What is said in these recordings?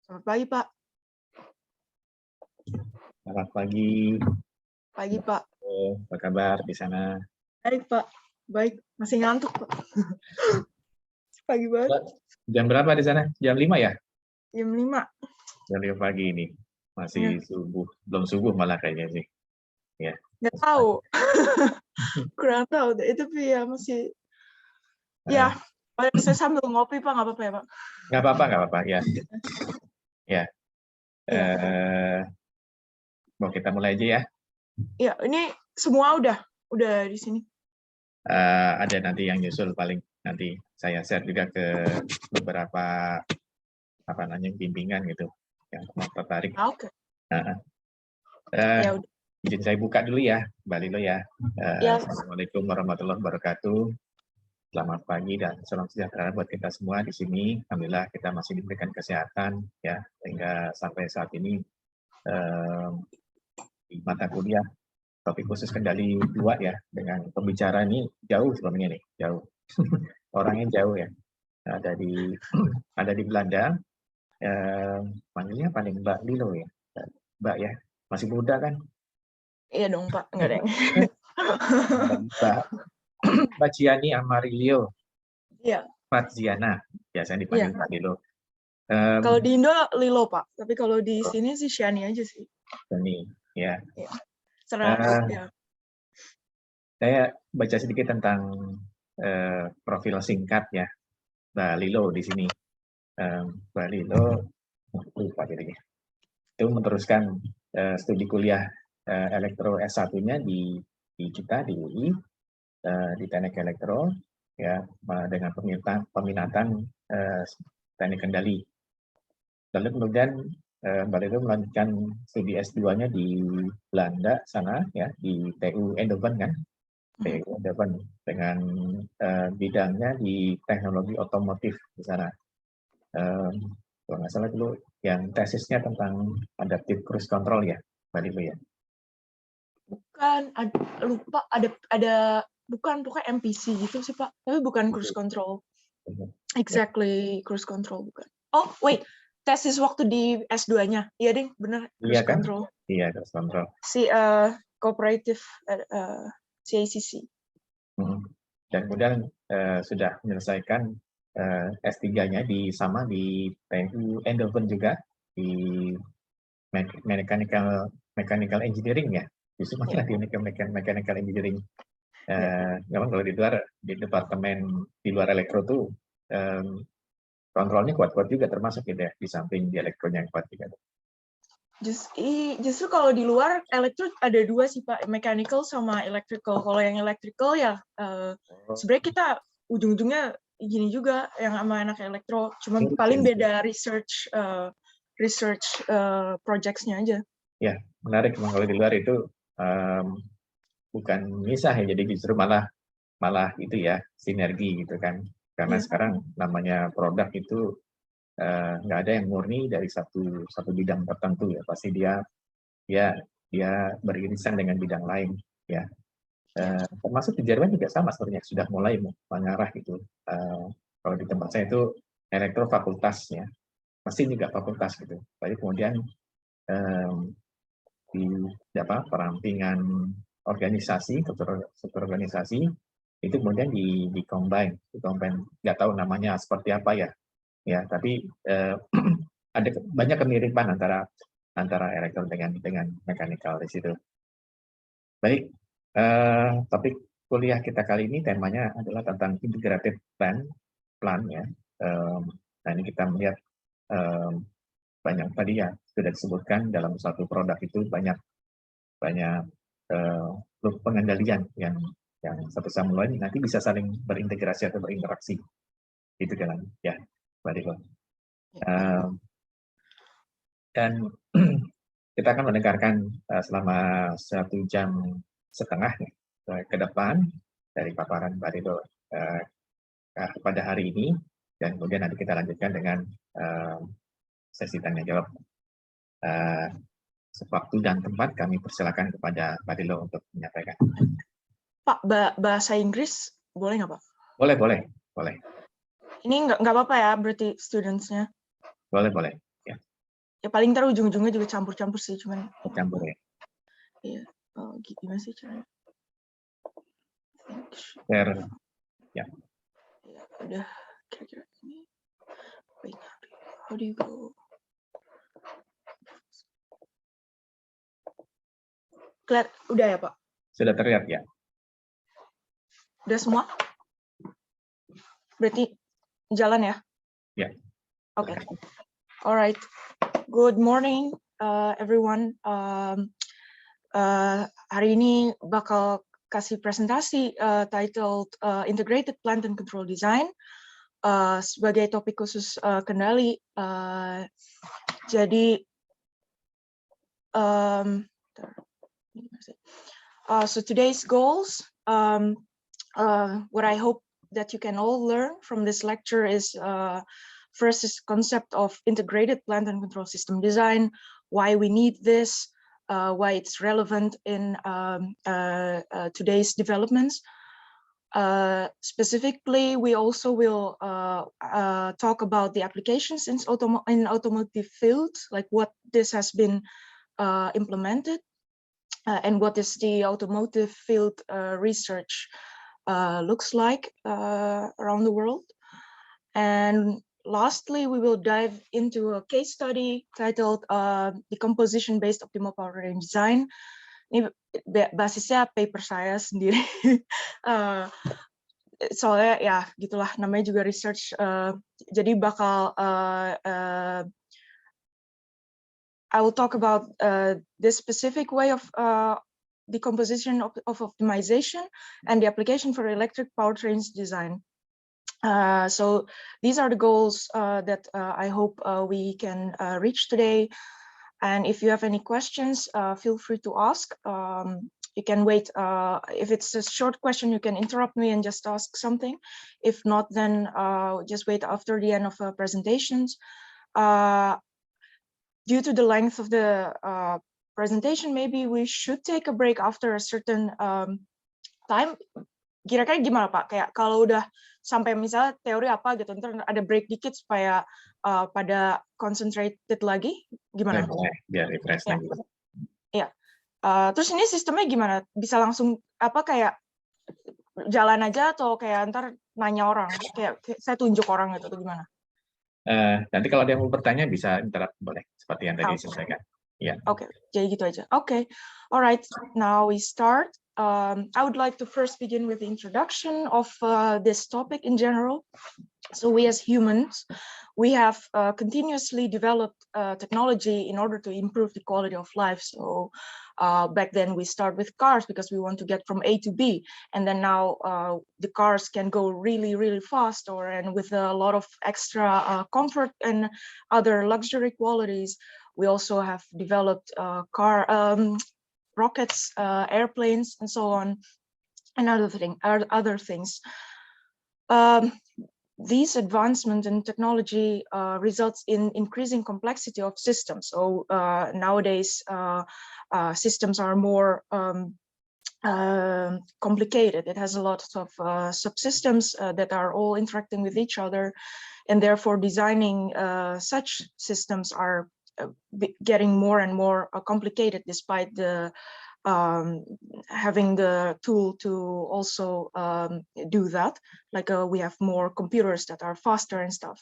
Selamat pagi, Pak. Selamat pagi. Pagi, Pak. Apa kabar di sana? Baik, Pak. Baik. Masih ngantuk, Pak. Pagi banget. Jam berapa di sana? Jam 5 ya? Jam 5. Jam 5 pagi ini. Masih subuh. Belum subuh malah kayaknya sih. Ya. Nggak tahu. Kurang tahu. Itu ya masih. Ya, saya sambil ngopi, Pak. Nggak apa-apa ya, Pak? Nggak apa-apa. Ya. Ya. Mau kita mulai aja ya? Ya, ini semua udah di sini. Ada nanti yang nyusul paling. Nanti saya share juga ke beberapa bimbingan gitu yang tertarik. Oke. Ya udah. Izin saya buka dulu ya, Mbak Lilo ya. Ya. Assalamualaikum warahmatullahi wabarakatuh. Selamat pagi dan salam sejahtera buat kita semua di sini. Alhamdulillah kita masih diberikan kesehatan ya, sehingga sampai saat ini di mata kuliah topik khusus kendali 2 ya, dengan pembicara ini jauh sebelumnya nih, jauh. Orangnya jauh ya. Ada di Belanda. Panggilnya paling Mbak Lilo ya. Mbak ya, masih muda kan? Iya dong, Pak. Enggak deh. Mbak Ciani Amarilio. Iya. Fadziana, biasanya dipanggil Mbak Lilo. Kalau di Indo Lilo, Pak. Tapi kalau di sini sih Shani aja sih. Shani, ya. Ya. Saya baca sedikit tentang profil singkat ya, Mbak Lilo di sini. Mbak Lilo, lupa jadinya. Itu meneruskan studi kuliah elektro S1-nya di kita di UI, di Teknik Elektro ya, dengan peminatan teknik kendali. Lalu kemudian Mbak Lilo melanjutkan studi S2-nya di Belanda sana ya, di TU Eindhoven kan, TU Eindhoven dengan bidangnya di teknologi otomotif di sana. Kalau nggak salah dulu yang tesisnya tentang adaptive cruise control ya, Mbak Lilo ya. Bukan, lupa ada bukan pokoknya MPC gitu sih, Pak. Tapi bukan cruise control. Exactly, cruise control bukan. Oh, wait. Tesis waktu di S2-nya. Iya, Ding, benar. Cruise control. Iya, cruise control. Si cooperative CACC. Dan kemudian sudah menyelesaikan S3-nya di TU Eindhoven juga di mechanical engineering ya. Justru malah di mechanical engineering. Memang kalau di departemen di luar elektro tuh kontrolnya kuat-kuat juga termasuk gitu ya, di samping di elektronya yang kuat juga. Justru kalau di luar elektro ada dua sih, Pak, mechanical sama electrical. Kalau yang electrical ya sebenarnya kita ujung-ujungnya gini juga yang sama anak elektro, cuma paling beda research projects-nya aja. Ya, menarik memang kalau di luar itu bukan misah ya, jadi justru malah itu ya, sinergi gitu kan. Karena sekarang namanya produk itu nggak ada yang murni dari satu bidang tertentu ya, pasti dia beririsan dengan bidang lain ya. Termasuk di Jerman juga sama sebenarnya, sudah mulai mengarah gitu. Kalau di tempat saya itu elektro fakultas ya, mesin juga fakultas gitu. Tapi kemudian di perampingan organisasi, struktur organisasi itu kemudian di combine, nggak tahu namanya seperti apa ya, tapi ada banyak kemiripan antara elektro dengan mekanikal di situ. Baik, topik kuliah kita kali ini temanya adalah tentang integrated plan ya. Nah ini kita melihat banyak tadi ya sudah disebutkan dalam satu produk itu banyak pengendalian yang satu sama lain nanti bisa saling berintegrasi atau berinteraksi itu dalam ya, Mbak Riko. Dan kita akan mendengarkan selama 1,5 jam ke depan dari paparan Mbak Riko pada hari ini, dan kemudian nanti kita lanjutkan dengan sesi tanya jawab. Waktu dan tempat kami persilakan kepada Mbak Dilo untuk menyampaikan. Pak, bahasa Inggris boleh nggak, Pak? Boleh. Ini nggak apa-apa ya, berarti students-nya? Boleh. Ya. Ya paling ntar ujung-ujungnya juga campur-campur sih, cuman Campur ya. iya. Gimana sih caranya? Share. Ya. Ya, udah kira-kira ini. Wait, how do you go? Udah ya Pak? Sudah terlihat ya? Udah semua? Berarti jalan ya? Ya. Oke. Alright. Good morning, everyone. Hari ini bakal kasih presentasi titled Integrated Plant and Control Design sebagai topik khusus kendali. Jadi, so today's goals, what I hope that you can all learn from this lecture is first is concept of integrated plant and control system design, why we need this, why it's relevant in today's developments. Specifically, we also will talk about the applications in automotive fields, like what this has been implemented, and what is the automotive field research looks like around the world. And lastly, we will dive into a case study titled Decomposition-Based Optimal Power Range Design. Ini basisnya paper saya sendiri. Soalnya ya gitulah, namanya juga research. Jadi bakal I will talk about this specific way of decomposition of optimization and the application for electric powertrains design. So these are the goals that I hope we can reach today. And if you have any questions, feel free to ask. You can wait. If it's a short question, you can interrupt me and just ask something. If not, then just wait after the end of presentations. Due to the length of the presentation, maybe we should take a break after a certain time. Kira-kira gimana Pak? Kayak kalau udah sampai misalnya teori apa gitu, ntar ada break dikit supaya pada concentrated lagi, gimana? Biar refresh lagi. Iya. Terus ini sistemnya gimana? Bisa langsung apa kayak jalan aja atau kayak ntar nanya orang? Kayak saya tunjuk orang gitu atau gimana? Nanti kalau ada yang mau bertanya bisa interrupt, boleh seperti yang tadi disampaikan. Ya. Oke, jadi gitu aja. Oke, alright. Now we start. I would like to first begin with the introduction of this topic in general. So we as humans, we have continuously developed technology in order to improve the quality of life. So back then we start with cars because we want to get from A to B. And then now the cars can go really, really fast and with a lot of extra comfort and other luxury qualities. We also have developed rockets, airplanes, and so on, and other things. These advancements in technology results in increasing complexity of systems. So nowadays, systems are more complicated. It has a lot of subsystems that are all interacting with each other, and therefore designing such systems are getting more and more complicated despite the having the tool to also do that. Like we have more computers that are faster and stuff.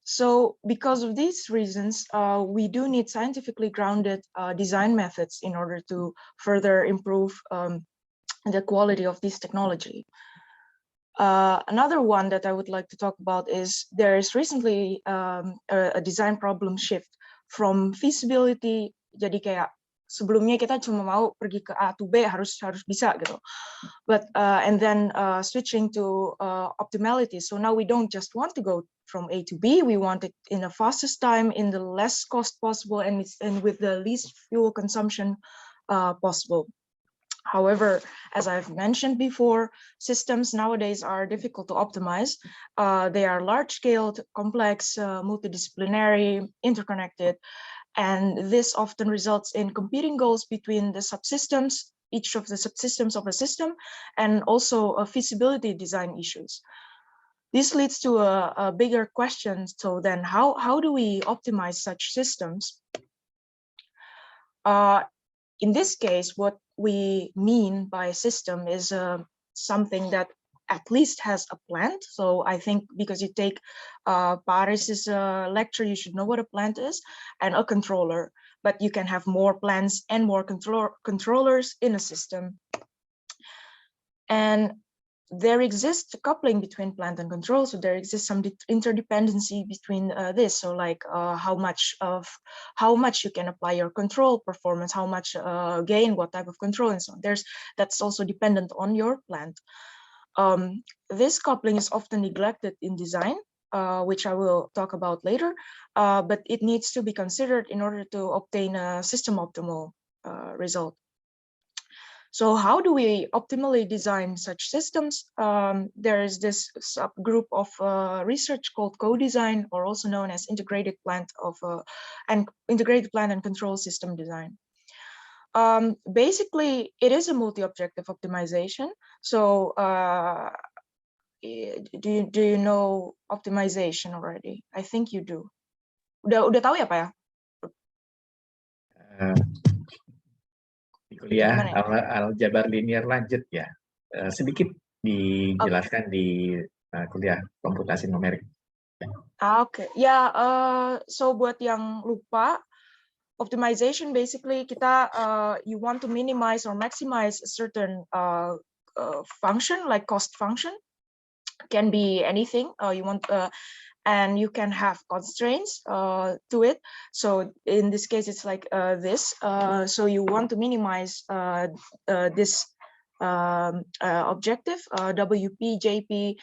So because of these reasons, we do need scientifically grounded design methods in order to further improve the quality of this technology. Another one that I would like to talk about is there is recently a design problem shift from feasibility, jadi kayak sebelumnya kita cuma mau pergi ke A to B harus bisa gitu, but and then switching to optimality. So now we don't just want to go from A to B, we want it in the fastest time, in the less cost possible, and with the least fuel consumption possible. However, as I've mentioned before, systems nowadays are difficult to optimize. They are large-scale, complex, multidisciplinary, interconnected, and this often results in competing goals between the subsystems, each of the subsystems of a system, and also feasibility design issues. This leads to a bigger question. So then how do we optimize such systems? In this case, what we mean by a system is something that at least has a plant. So I think because you take Paris's lecture, you should know what a plant is, and a controller. But you can have more plants and more controllers in a system. And there exists a coupling between plant and control, so there exists some interdependency between this. So like how much you can apply your control performance, how much gain, what type of control, and so on. That's also dependent on your plant. This coupling is often neglected in design, which I will talk about later, but it needs to be considered in order to obtain a system optimal result. So how do we optimally design such systems? There is this subgroup of research called co-design, or also known as integrated plant and control system design. Basically, it is a multi-objective optimization. So do you know optimization already? I think you do. Udah tahu ya, Pak ya? Di kuliah aljabar linear lanjut ya, sedikit dijelaskan di kuliah komputasi numerik. Oke. Ya, so buat yang lupa, optimization basically kita you want to minimize or maximize a certain function, like cost function. Can be anything you want, and you can have constraints to it. So in this case, it's like this. So you want to minimize this objective, WP, JP,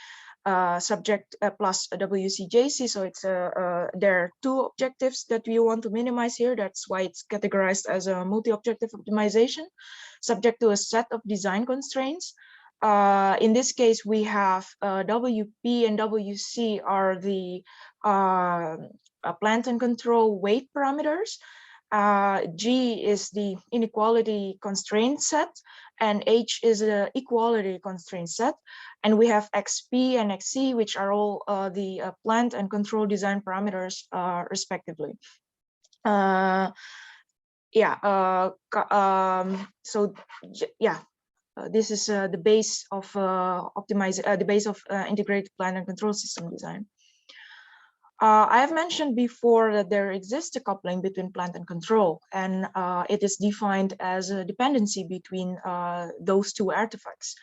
subject plus WC, JC. So it's there are two objectives that we want to minimize here. That's why it's categorized as a multi-objective optimization, subject to a set of design constraints. In this case, we have WP and WC are the plant and control weight parameters. G is the inequality constraint set, and H is the equality constraint set. And we have XP and XC, which are all the plant and control design parameters, respectively. This is the base of integrated plant and control system design. I have mentioned before that there exists a coupling between plant and control, and it is defined as a dependency between those two artifacts.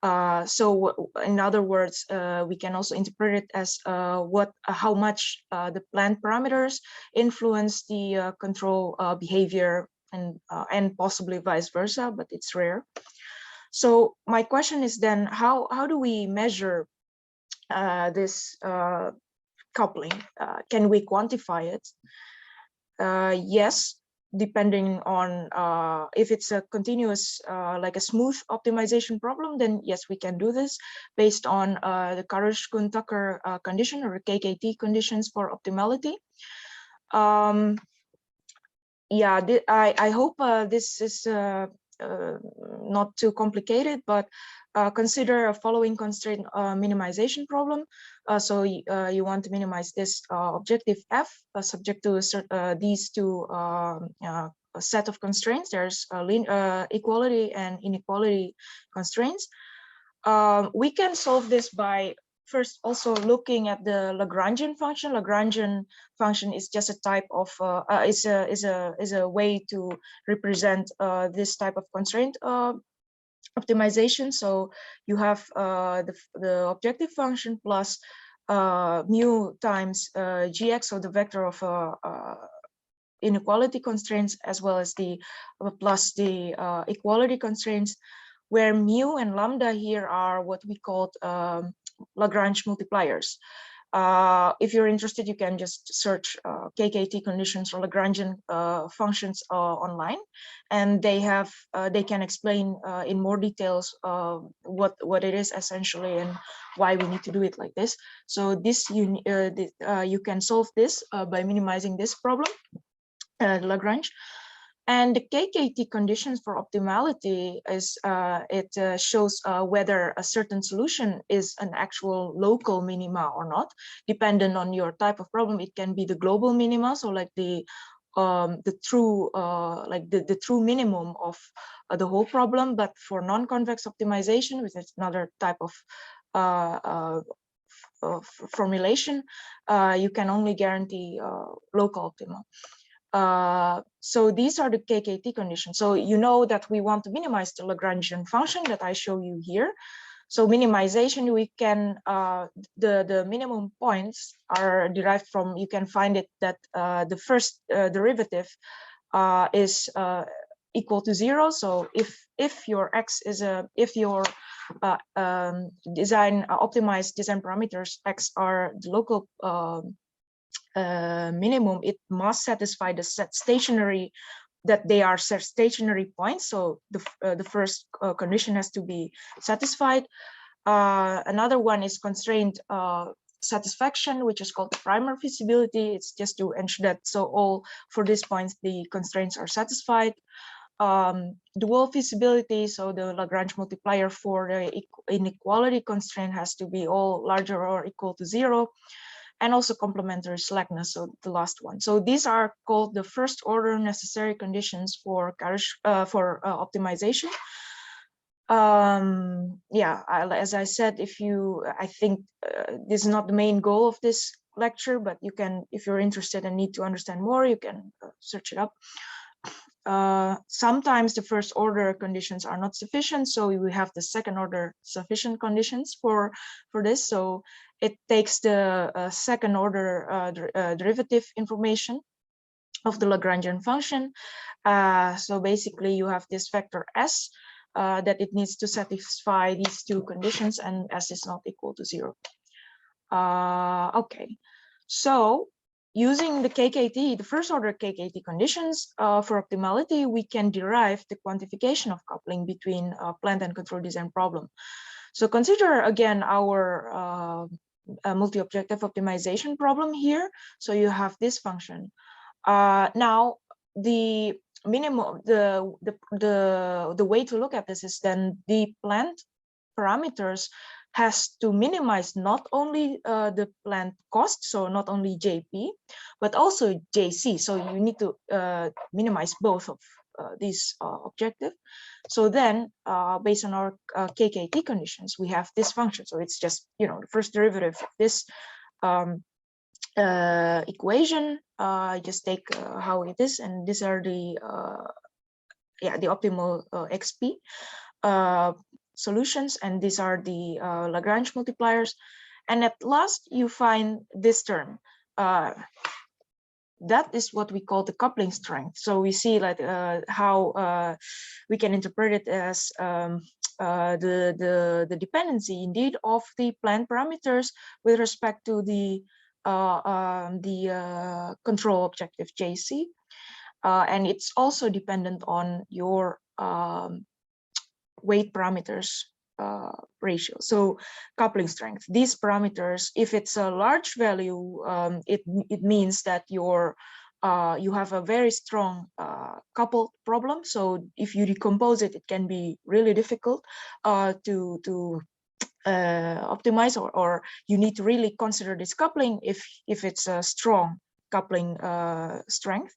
So in other words, we can also interpret it as how much the plant parameters influence the control behavior, and possibly vice versa, but it's rare. So my question is then, how do we measure this coupling? Can we quantify it? Yes, depending on if it's a continuous, like a smooth optimization problem, then yes, we can do this based on the Karush-Kuhn-Tucker condition, or KKT conditions for optimality. I hope this is not too complicated, but consider a following constraint minimization problem. So you want to minimize this objective F subject to these two a set of constraints. There's equality and inequality constraints. We can solve this by first also looking at the Lagrangian function. Lagrangian function is just a type of is a way to represent this type of constraint optimization. So you have the objective function plus mu times gx, so the vector of inequality constraints, as well as the plus the equality constraints, where mu and lambda here are what we call Lagrange multipliers. If you're interested, you can just search KKT conditions or Lagrangian functions online, and they can explain in more details what it is essentially and why we need to do it like this. So this you can solve this by minimizing this problem, Lagrange. And the KKT conditions for optimality is it shows whether a certain solution is an actual local minima or not, dependent on your type of problem. It can be the global minima, so like the true the true minimum of the whole problem. But for non-convex optimization, which is another type of formulation, you can only guarantee local optimal. So these are the KKT conditions. So you know that we want to minimize the Lagrangian function that I show you here. So minimization, we can, the minimum points are derived from, you can find it that the first derivative is equal to 0. So if your x is if your optimized design parameters x are the local minimum, it must satisfy the stationary, that they are stationary points. So the first condition has to be satisfied. Another one is constraint satisfaction, which is called the primer feasibility. It's just to ensure that all for these points the constraints are satisfied. Dual feasibility, so the Lagrange multiplier for the inequality constraint has to be all larger or equal to 0. And also complementary slackness, so the last one. So these are called the first order necessary conditions for optimization. Yeah, as I said, I think this is not the main goal of this lecture, but you can, if you're interested and need to understand more, you can search it up. Sometimes the first order conditions are not sufficient, so we have the second order sufficient conditions for this. So it takes the second order derivative information of the Lagrangian function. So basically you have this vector S that it needs to satisfy these two conditions, and S is not equal to 0. Okay, so using the KKT, the first order KKT conditions for optimality, we can derive the quantification of coupling between planned and control design problem. So consider again our multi-objective optimization problem here. So you have this function. Now the minimum, the way to look at this is then the planned parameters has to minimize not only the planned cost, so not only JP, but also JC. So you need to minimize both of these objectives. So then, based on our KKT conditions, we have this function. So it's just, the first derivative of this equation. Just take how it is, and these are the optimal XP solutions, and these are the Lagrange multipliers. And at last, you find this term. That is what we call the coupling strength. So we see like how we can interpret it as the dependency indeed of the planned parameters with respect to the control objective JC, and it's also dependent on your weight parameters ratio. So coupling strength, these parameters, if it's a large value, it means that you have a very strong coupled problem. So if you decompose it, it can be really difficult to optimize, or you need to really consider this coupling if it's a strong coupling strength.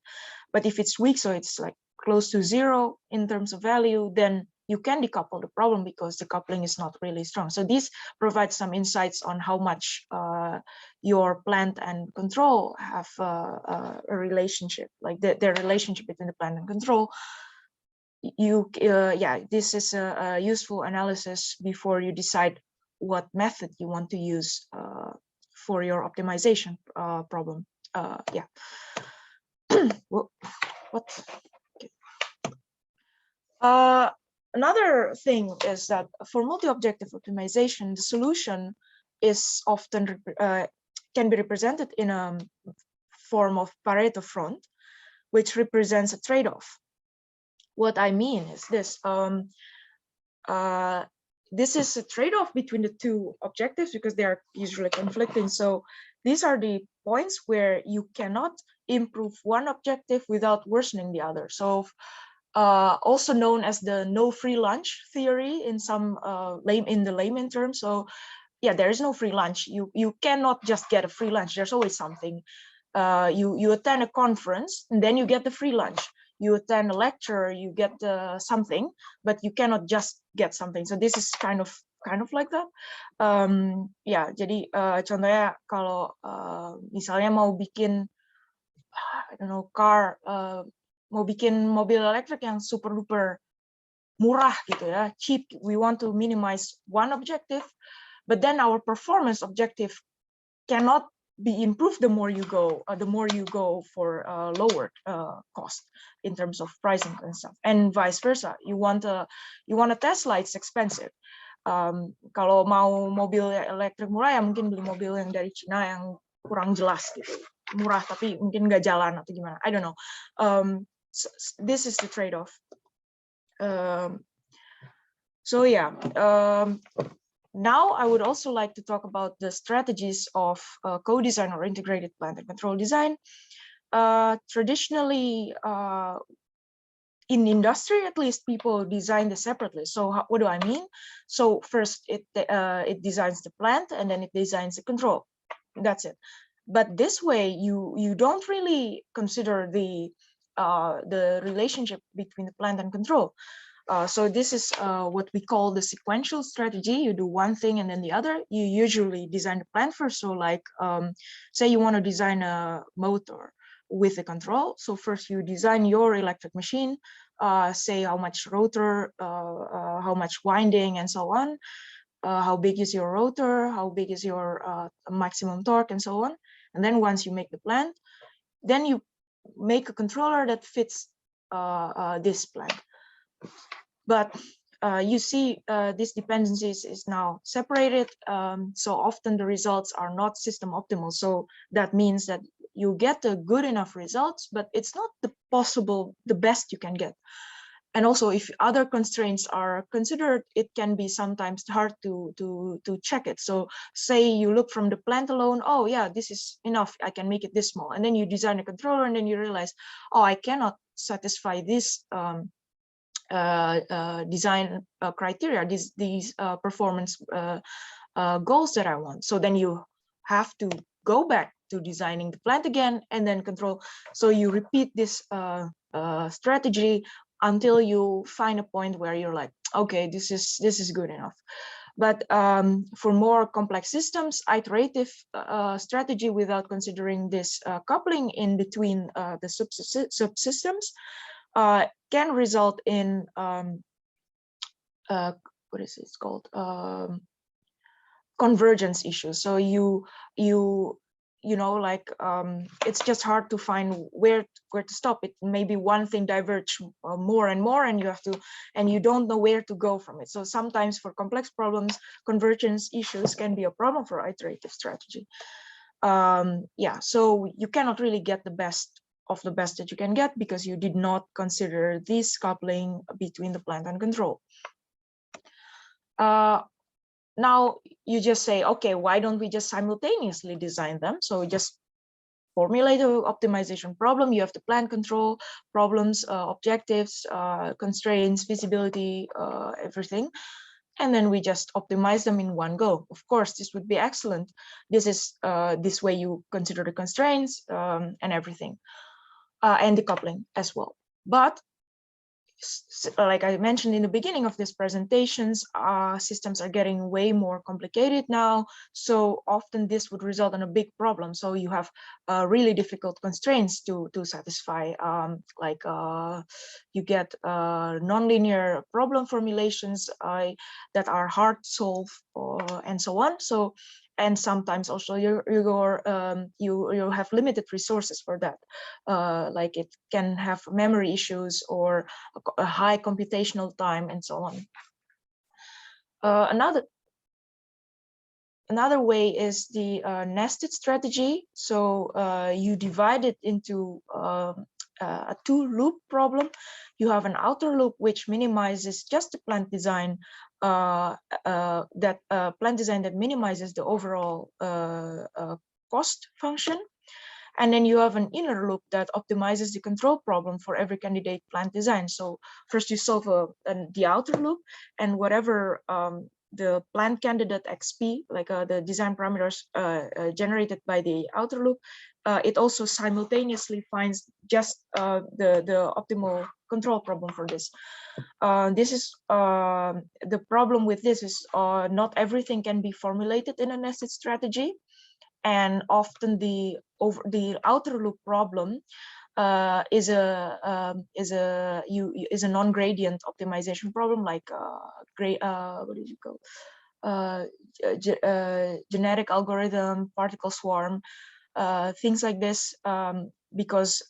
But if it's weak, so it's like close to 0 in terms of value, then you can decouple the problem because the coupling is not really strong. So these provide some insights on how much your planned and control have a relationship, like the relationship between the planned and control. This is a useful analysis before you decide what method you want to use for your optimization problem. Another thing is that for multi-objective optimization, the solution is often can be represented in a form of Pareto front, which represents a trade-off. What I mean is this. This is a trade-off between the two objectives because they are usually conflicting. So these are the points where you cannot improve one objective without worsening the other. So also known as the no free lunch theory in some in the layman term. So yeah, there is no free lunch. You cannot just get a free lunch. There's always something. You attend a conference and then you get the free lunch. You attend a lecture, you get something, but you cannot just get something. So this is kind of like that. Ya, jadi contohnya kalau misalnya mau bikin I don't know car, mau bikin mobil elektrik yang super duper murah gitu ya, cheap. We want to minimize one objective, but then our performance objective cannot be improved the more you go for lower cost in terms of pricing and stuff, and vice versa. You want a Tesla, it's expensive. Kalau mau mobil elektrik murah ya mungkin beli mobil yang dari Cina yang kurang jelas gitu, murah tapi mungkin nggak jalan atau gimana, I don't know. So this is the trade-off. So yeah. Now I would also like to talk about the strategies of co-design or integrated plant and control design. Traditionally, in industry, at least, people design this separately. So what do I mean? So first, it designs the plant, and then it designs the control. That's it. But this way, you don't really consider the relationship between the plant and control. So this is what we call the sequential strategy. You do one thing and then the other. You usually design the plant first. So like, say you want to design a motor with a control. So first you design your electric machine, say how much rotor, how much winding and so on. How big is your rotor, how big is your maximum torque and so on. And then once you make the plant, then you make a controller that fits this plant. But you see, this dependencies is now separated. So often the results are not system optimal. So that means that you get a good enough results, but it's not the best you can get. And also, if other constraints are considered, it can be sometimes hard to check it. So say you look from the plant alone, oh yeah, this is enough, I can make it this small. And then you design a controller and then you realize, oh, I cannot satisfy this design criteria, these performance goals that I want. So then you have to go back to designing the plant again and then control. So you repeat this strategy until you find a point where you're like, okay, this is good enough. But for more complex systems, iterative strategy without considering this coupling in between the subsystems can result in what is it called, convergence issues. So you know, like it's just hard to find where to stop. It maybe one thing diverge more and more, and you don't know where to go from it. So sometimes for complex problems, convergence issues can be a problem for iterative strategy. Yeah, so you cannot really get the best of the best that you can get because you did not consider this coupling between the plant and control. Now you just say, okay, why don't we just simultaneously design them? So just formulate an optimization problem. You have the plant control problems, objectives, constraints, feasibility, everything. And then we just optimize them in one go. Of course, this would be excellent. This is this way you consider the constraints and everything, and the coupling as well. But like I mentioned in the beginning of this presentations, systems are getting way more complicated now. So often this would result in a big problem. So you have really difficult constraints to satisfy, like you get nonlinear problem formulations that are hard to solve, and so on. So, and sometimes also you have limited resources for that. Like it can have memory issues or a high computational time and so on. Another way is the nested strategy. So you divide it into a two-loop problem. You have an outer loop which minimizes just the plant design, plant design that minimizes the overall cost function. And then you have an inner loop that optimizes the control problem for every candidate plant design. So first you solve the outer loop, and whatever the plant candidate XP, like the design parameters generated by the outer loop, it also simultaneously finds just the optimal control problem for this. This is the problem with this is not everything can be formulated in a nested strategy, and often the outer loop problem is a non-gradient optimization problem, like what do you call genetic algorithm, particle swarm, things like this, because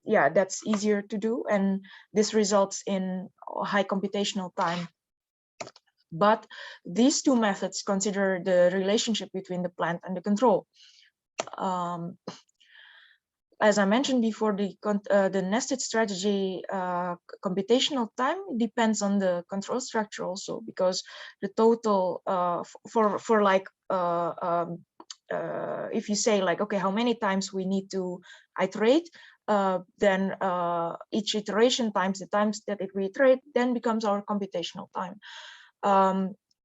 yeah, that's easier to do, and this results in high computational time. But these two methods consider the relationship between the plant and the control. As I mentioned before, the nested strategy computational time depends on the control structure also, because the total for like if you say like, okay, how many times we need to iterate, then each iteration times the times that we iterate then becomes our computational time.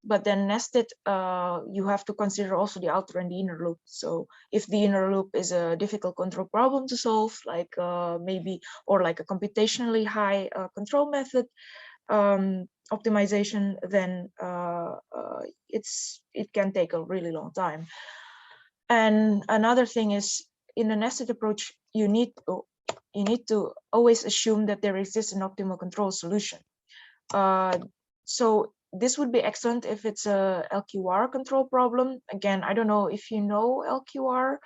But then nested, you have to consider also the outer and the inner loop. So if the inner loop is a difficult control problem to solve, like maybe, or like a computationally high control method optimization, then it can take a really long time. And another thing is, in a nested approach, you need to always assume that there exists an optimal control solution. So this would be excellent if it's a LQR control problem. Again, I don't know if you know LQR.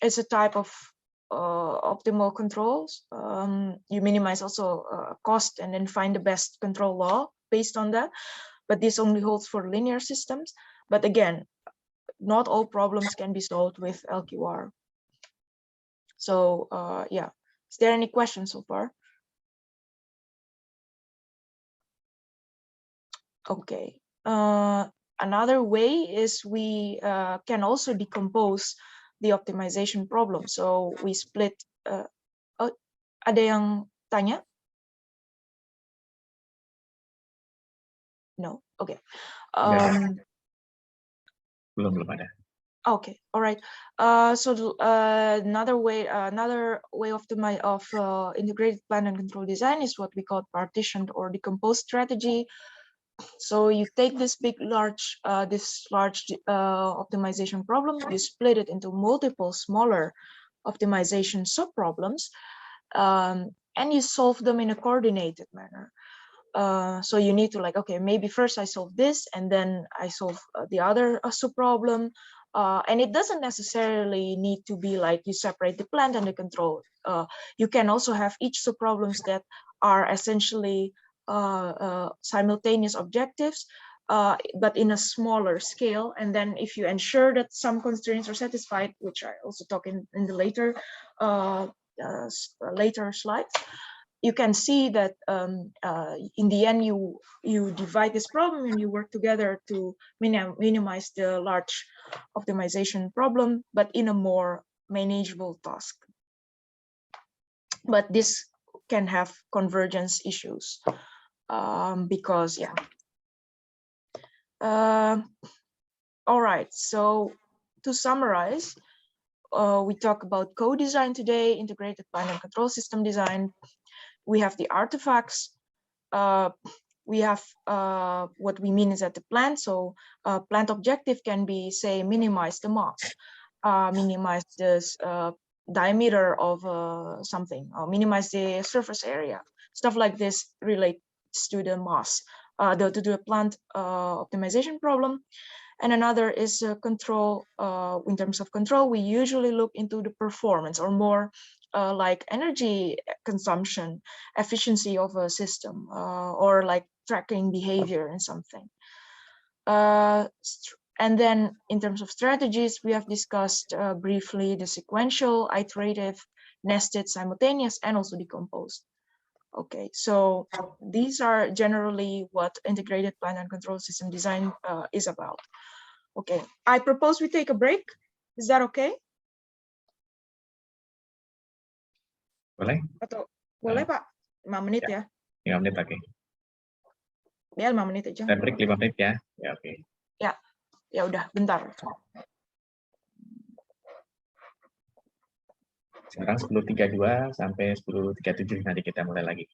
It's a type of optimal controls. You minimize also cost and then find the best control law based on that. But this only holds for linear systems. But again, not all problems can be solved with LQR. So yeah, is there any questions so far? Okay. Another way is we can also decompose the optimization problem. So we split. Oh, ada yang tanya? No. Okay. Belum ada. Okay. All right. So another way of integrated plan and control design is what we call partitioned or decomposed strategy. So you take this large optimization problem, you split it into multiple smaller optimization subproblems, and you solve them in a coordinated manner. So you need to like, okay, maybe first I solve this, and then I solve the other subproblem. And it doesn't necessarily need to be like you separate the plant and the control. You can also have each subproblems that are essentially simultaneous objectives, but in a smaller scale. And then if you ensure that some constraints are satisfied, which I also talk in the later slides, you can see that in the end you divide this problem and you work together to minimize the large optimization problem, but in a more manageable task. But this can have convergence issues because yeah. All right, so to summarize, we talk about co-design today, integrated plan and control system design. We have the artifacts. We have what we mean is at the plant. So plant objective can be, say, minimize the mass, minimize this diameter of something, or minimize the surface area. Stuff like this relates to the mass, to the plant optimization problem. And another is control. In terms of control, we usually look into the performance, or more like energy consumption, efficiency of a system, or like tracking behavior in something. And then in terms of strategies, we have discussed briefly the sequential, iterative, nested, simultaneous, and also decomposed. Okay, so these are generally what integrated plan and control system design is about. Okay, I propose we take a break. Is that okay? Boleh? Atau boleh Pak? 5 menit ya? 5 menit, oke. Ya 5 menit aja. Kita break 5 menit ya. Ya, oke. Ya udah, bentar. Sekarang 10.32 sampai 10.37 nanti kita mulai lagi.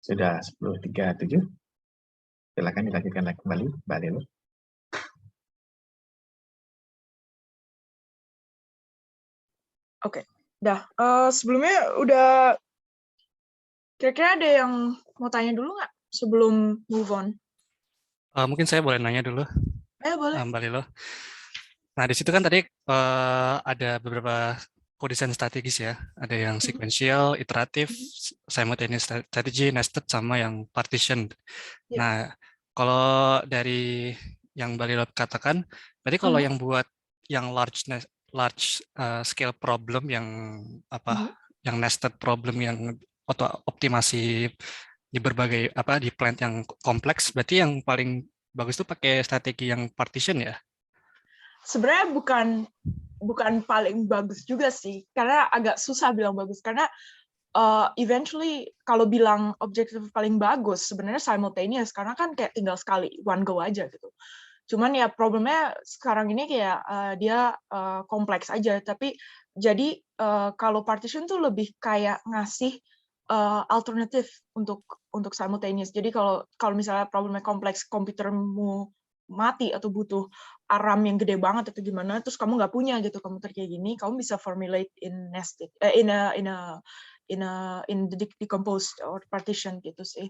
Sudah 10.37. Silakan dilanjutkan lagi kembali, Mbak Lilo. Oke, dah. Sebelumnya udah kira-kira ada yang mau tanya dulu nggak sebelum move on? Mungkin saya boleh nanya dulu, Boleh. Mbak Lilo. Nah, di situ kan tadi ada beberapa co-design strategis ya. Ada yang sequential, iteratif, simultaneous strategy, nested, sama yang partition. Yeah. Nah, kalau dari yang Mbak Lilo katakan, berarti kalau yang buat yang large scale problem, yang yang nested problem, yang optimasi di berbagai di plant yang kompleks, berarti yang paling bagus itu pakai strategi yang partition ya? Sebenarnya bukan paling bagus juga sih, karena agak susah bilang bagus, karena eventually kalau bilang objektif paling bagus sebenarnya simultaneous, karena kan kayak tinggal sekali one go aja gitu. Cuman ya problemnya sekarang ini kayak dia kompleks aja, tapi jadi kalau partition tuh lebih kayak ngasih alternatif untuk simultaneous. Jadi kalau misalnya problemnya kompleks, komputermu mati atau butuh RAM yang gede banget atau gimana, terus kamu nggak punya gitu komputer kayak gini, kamu bisa formulate in nested, in decomposed or partition gitu sih.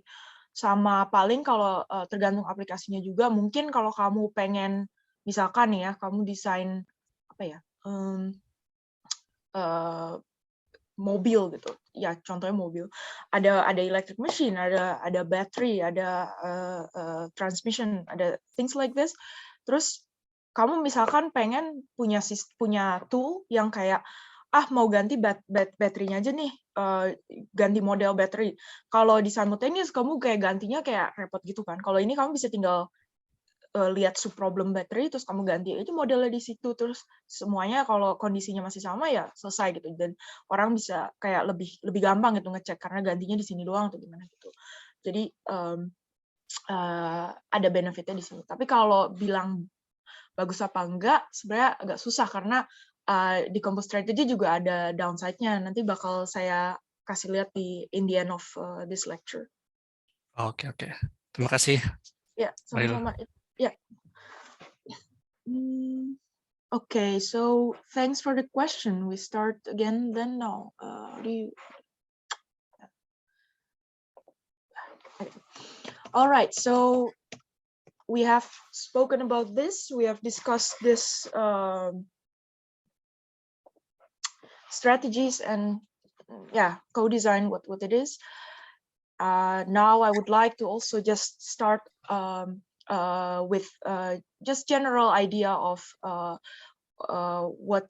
Sama paling kalau tergantung aplikasinya juga, mungkin kalau kamu pengen misalkan ya kamu desain apa ya, mobil gitu ya, contohnya mobil, ada electric machine, ada battery, ada transmission, ada things like this. Terus kamu misalkan pengen punya tool yang kayak mau ganti baterainya aja nih, ganti model battery. Kalau di simultaneous kamu kayak gantinya kayak repot gitu kan. Kalau ini kamu bisa tinggal lihat subproblem battery, terus kamu ganti itu modelnya di situ, terus semuanya kalau kondisinya masih sama ya selesai gitu, dan orang bisa kayak lebih gampang gitu ngecek karena gantinya di sini doang atau gimana gitu. Jadi ada benefitnya di sini. Tapi kalau bilang bagus apa enggak, sebenarnya agak susah karena di Compose Strategy juga ada downside-nya. Nanti bakal saya kasih lihat di in the end of this lecture. Oke. Terima kasih. Ya, sama-sama. Yeah. Okay, so thanks for the question. We start again then now. All right, so we have spoken about this. We have discussed this strategies and co-design what it is. Now I would like to also just start with just general idea of what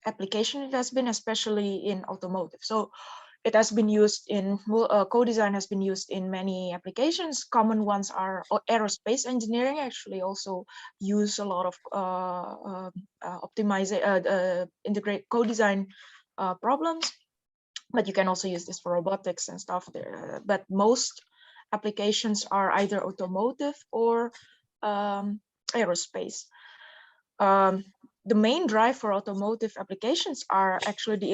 application it has been, especially in automotive. So it has been used in co-design has been used in many applications. Common ones are aerospace engineering. Actually, also use a lot of integrate co-design problems. But you can also use this for robotics and stuff there. But most applications are either automotive or aerospace. The main drive for automotive applications are actually the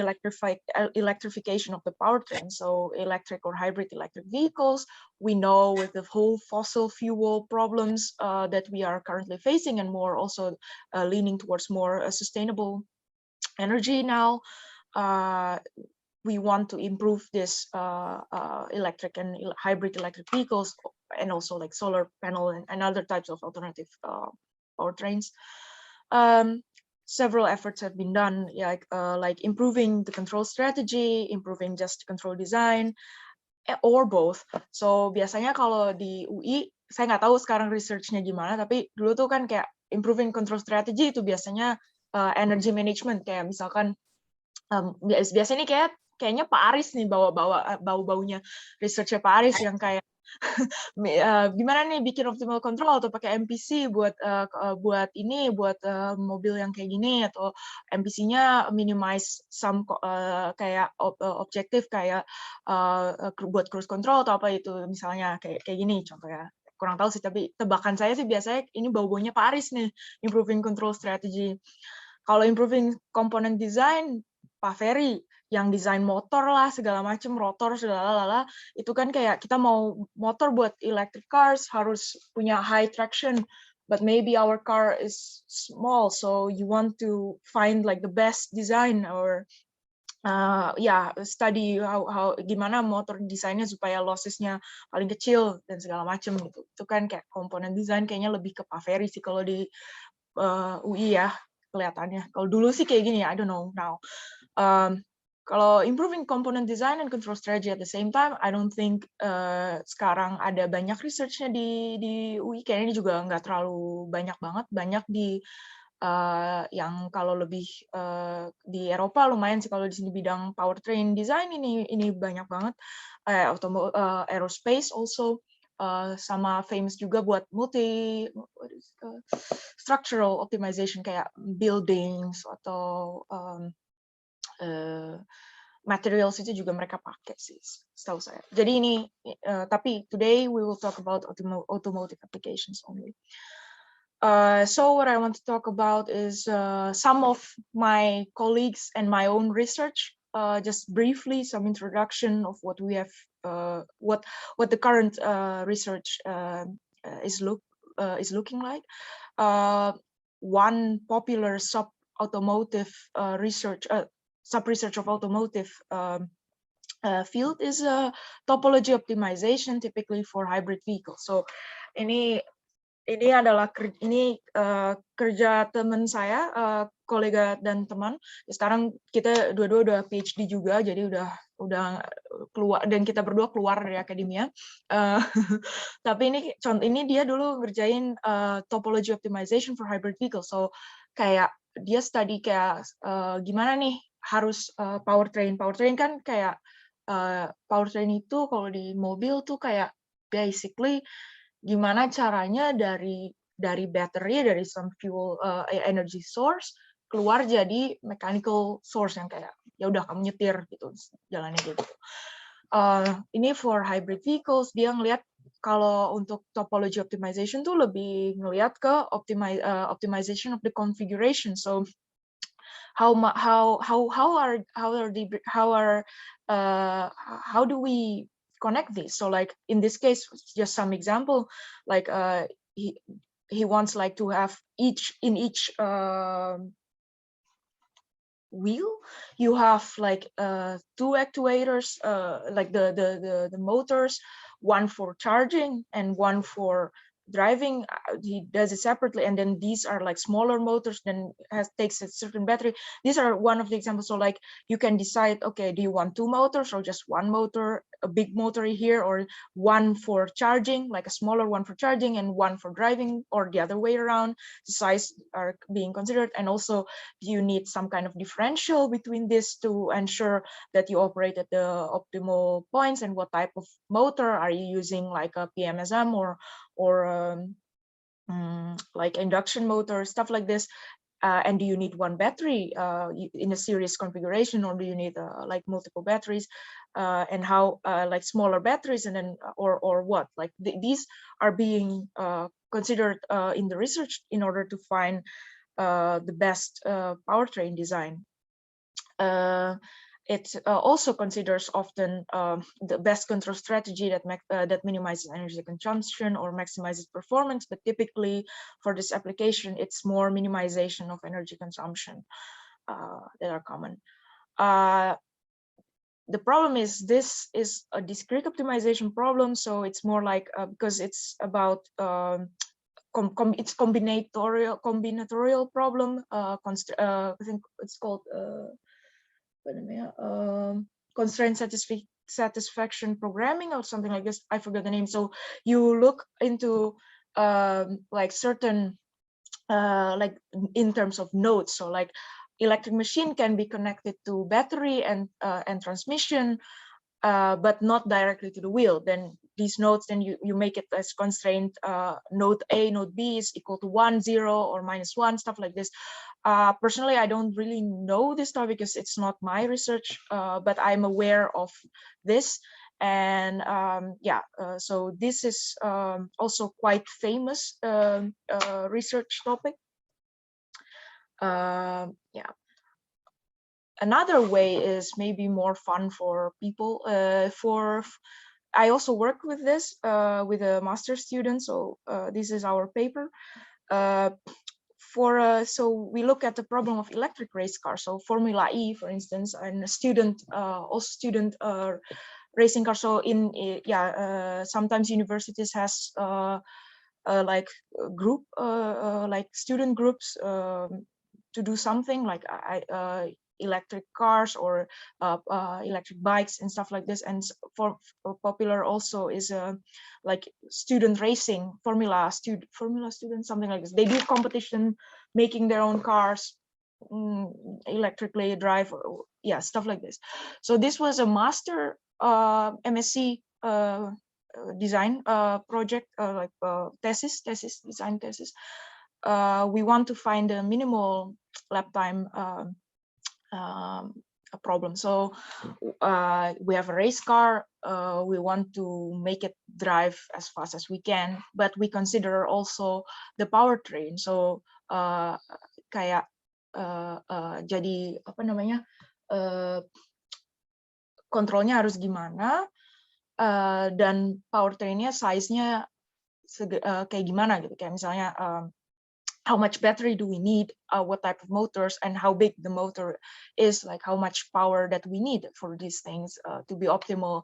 electrification of the powertrain. So electric or hybrid electric vehicles. We know with the whole fossil fuel problems that we are currently facing, and more also leaning towards more sustainable energy now. We want to improve this electric and hybrid electric vehicles, and also like solar panel and other types of alternative powertrains. Several efforts have been done, like improving the control strategy, improving just control design, or both. So biasanya kalau di UI, saya nggak tahu sekarang research-nya gimana, tapi dulu tuh kan kayak improving control strategy itu biasanya energy management, kayak misalkan biasanya nih kayaknya Pak Aris nih bau-baunya research-nya Pak Aris yang kayak gimana nih bikin optimal control atau pakai MPC buat mobil yang kayak gini, atau MPC-nya minimize some kayak objektif kayak buat cruise control atau apa itu misalnya kayak gini contohnya. Kurang tahu sih, tapi tebakan saya sih biasanya ini bau-baunya Pak Aris nih, improving control strategy. Kalau improving component design, Pak Ferry yang desain motor lah segala macam, rotor segala itu kan kayak kita mau motor buat electric cars harus punya high traction, but maybe our car is small, so you want to find like the best design or study how gimana motor desainnya supaya lossesnya paling kecil dan segala macam gitu. Itu kan kayak komponen desain kayaknya lebih ke Pak Ferry sih kalau di UI ya kelihatannya. Kalau dulu sih kayak gini ya, I don't know now. Kalau improving component design and control strategy at the same time, I don't think sekarang ada banyak research-nya di UI. Kayaknya ini juga nggak terlalu banyak banget. Banyak di yang kalau lebih di Eropa lumayan sih kalau di sini bidang powertrain design ini banyak banget. Aerospace also sama famous juga buat structural optimization kayak buildings atau materials itu juga mereka pakai sih setahu saya. Jadi ini tapi today we will talk about automotive applications only. So what I want to talk about is some of my colleagues and my own research. Just briefly, some introduction of what we have, what the current research is looking like. One popular sub-automotive research, sub-research of automotive field is topology optimization, typically for hybrid vehicles. So ini adalah kerja teman saya, kolega dan teman. Sekarang kita dua-dua udah PhD juga, jadi udah keluar dan kita berdua keluar dari akademia. Tapi ini dia dulu ngerjain topology optimization for hybrid vehicles. So kayak dia study kayak gimana nih harus powertrain kan kayak powertrain itu kalau di mobil tuh kayak basically gimana caranya dari battery, dari some fuel energy source keluar jadi mechanical source yang kayak ya udah kamu nyetir gitu jalannya gitu. Ini for hybrid vehicles dia ngelihat kalau untuk topology optimization tuh lebih ngelihat ke optimization of the configuration. So how do we connect this? So like in this case, just some example, like he wants like to have in each wheel you have like 2 actuators, like the motors, one for charging and one for driving. He does it separately, and then these are like smaller motors, then takes a certain battery. These are one of the examples. So like you can decide, okay, do you want 2 motors or just 1 motor, a big motor here, or one for charging, like a smaller one for charging and one for driving, or the other way around. The size are being considered, and also you need some kind of differential between this to ensure that you operate at the optimal points, and what type of motor are you using, like a PMSM or like induction motor, stuff like this. And do you need one battery in a series configuration, or do you need like multiple batteries, and how like smaller batteries, and then or what, like these are being considered in the research in order to find the best powertrain design. It also considers often the best control strategy that minimizes energy consumption or maximizes performance, but typically for this application, it's more minimization of energy consumption that are common. The problem is this is a discrete optimization problem, so it's more like because it's about it's combinatorial problem. I think it's called constraint satisfaction programming or something like this. I forgot the name. So you look into like certain like in terms of nodes. So like electric machine can be connected to battery and transmission, but not directly to the wheel. Then these nodes, then you make it as constraint. Node A, node B is equal to 1, 0, or -1, stuff like this. Personally, I don't really know this stuff because it's not my research, but I'm aware of this. And so this is also quite famous research topic. Yeah. Another way is maybe more fun for people. I also work with this with a master student, so this is our paper. So we look at the problem of electric race cars, so Formula E, for instance, and a student, racing car. So sometimes universities has like group, like student groups to do something like electric cars or electric bikes and stuff like this. And for popular also is like student racing, formula student, something like this. They do competition, making their own cars, electrically drive, or yeah, stuff like this. So this was a master MSc design project, like design thesis. We want to find a minimal lap time a problem. So we have a race car. We want to make it drive as fast as we can, but we consider also the powertrain. So kayak jadi apa namanya, kontrolnya harus gimana, dan powertrainnya size-nya kayak gimana gitu. Kayak misalnya how much battery do we need, what type of motors, and how big the motor is, like how much power that we need for these things to be optimal.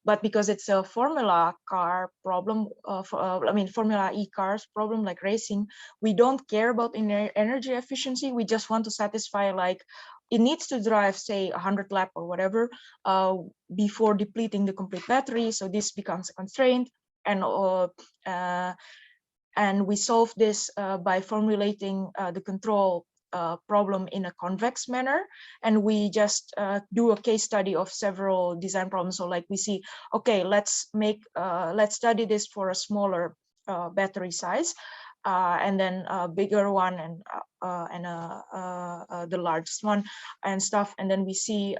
But because it's a Formula car problem, Formula E cars problem, like racing, we don't care about energy efficiency. We just want to satisfy, like, it needs to drive, say, 100 lap or whatever before depleting the complete battery. So this becomes a constraint. And we solve this by formulating the control problem in a convex manner. And we just do a case study of several design problems. So like we see, okay, let's study this for a smaller battery size, and then a bigger one, and the largest one and stuff. And then we see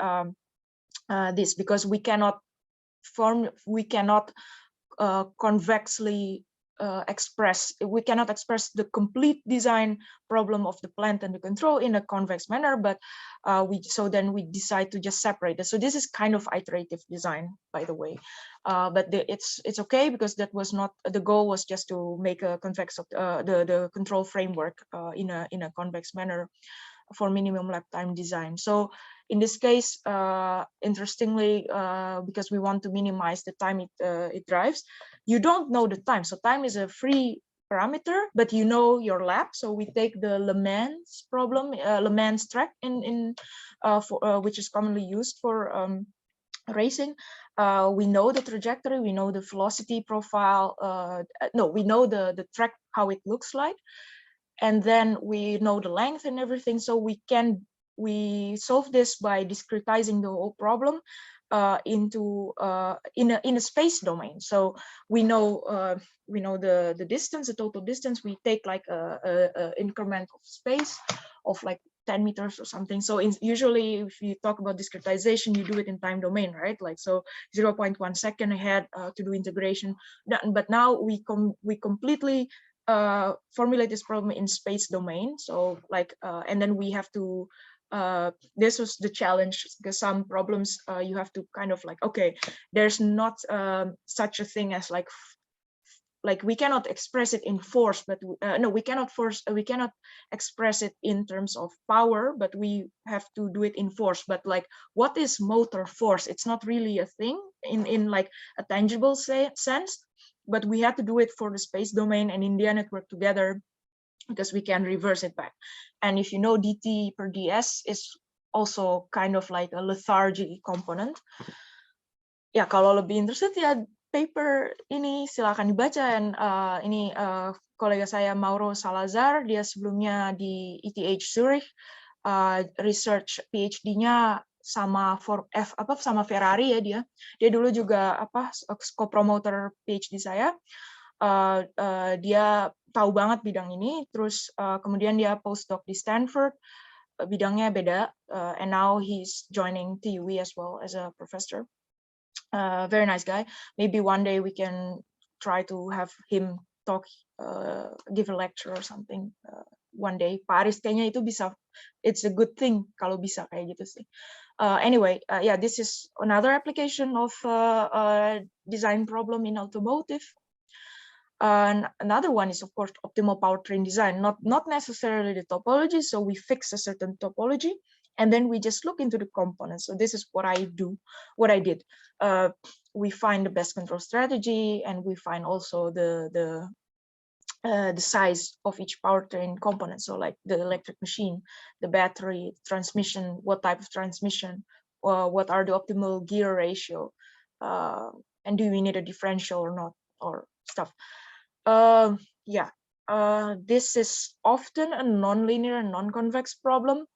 this, because we cannot convexly we cannot express the complete design problem of the plant and the control in a convex manner, but then we decide to just separate it. So this is kind of iterative design, by the way, but it's okay, because that was not the goal. Was just to make a convex of the control framework in a convex manner for minimum lap time design. So in this case, interestingly, because we want to minimize the time it drives, you don't know the time. So time is a free parameter, but you know your lap. So we take the Le Mans problem, Le Mans track which is commonly used for racing. We know the trajectory, we know the velocity profile. We know the track, how it looks like. And then we know the length and everything. So we solve this by discretizing the whole problem into in a space domain. So we know the distance, the total distance. We take like a increment of space of like 10 meters or something. So usually if you talk about discretization, you do it in time domain, right? Like, so 0.1 second ahead to do integration. But now we completely formulate this problem in space domain. So like, and then we have to, this was the challenge, because some problems you have to kind of like, okay, there's not such a thing as like we cannot express it in force, but we cannot express it in terms of power, but we have to do it in force. But like, what is motor force? It's not really a thing in like a tangible sense, but we had to do it for the space domain, and in the end it worked together because we can reverse it back. And if you know, dt per ds is also kind of like a lethargy component. Ya, kalau lebih interested ya paper ini silakan dibaca. Dan ini kolega saya Mauro Salazar, dia sebelumnya di ETH Zurich, research PhD-nya sama Ferrari ya. Dia dulu juga co-promoter PhD saya. Dia tahu banget bidang ini. Terus kemudian dia postdoc di Stanford, bidangnya beda, and now he's joining TUE as well as a professor. Very nice guy. Maybe one day we can try to have him talk, give a lecture or something one day. Pak Aris kayaknya itu bisa, it's a good thing kalau bisa kayak gitu sih. Anyway, yeah, this is another application of design problem in automotive. And another one is, of course, optimal powertrain design, not necessarily the topology. So we fix a certain topology, and then we just look into the components. So this is what I did. We find the best control strategy, and we find also the size of each powertrain component. So like the electric machine, the battery, transmission, what type of transmission, what are the optimal gear ratio, and do we need a differential or not, or stuff. This is often a nonlinear and non-convex problem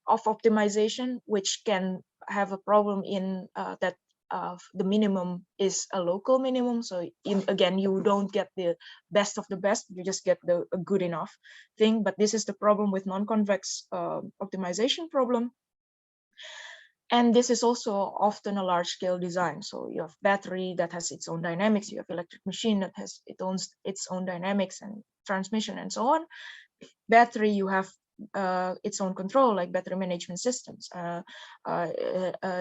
of optimization, which can have a problem in that the minimum is a local minimum. So again, you don't get the best of the best, you just get a good enough thing. But this is the problem with non-convex optimization problem. And this is also often a large-scale design. So you have battery that has its own dynamics, you have electric machine that has its own dynamics and transmission and so on. Battery, you have its own control, like battery management systems. The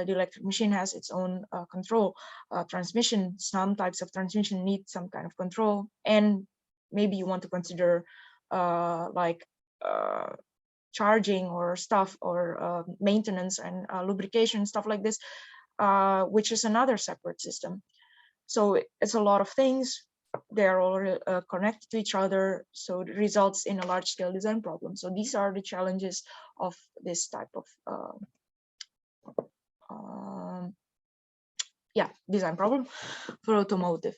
electric machine has its own control. Transmission, some types of transmission need some kind of control. And maybe you want to consider charging or stuff, or maintenance and lubrication, stuff like this, which is another separate system. So it's a lot of things. They're all connected to each other, so it results in a large-scale design problem. So these are the challenges of this type of design problem for automotive.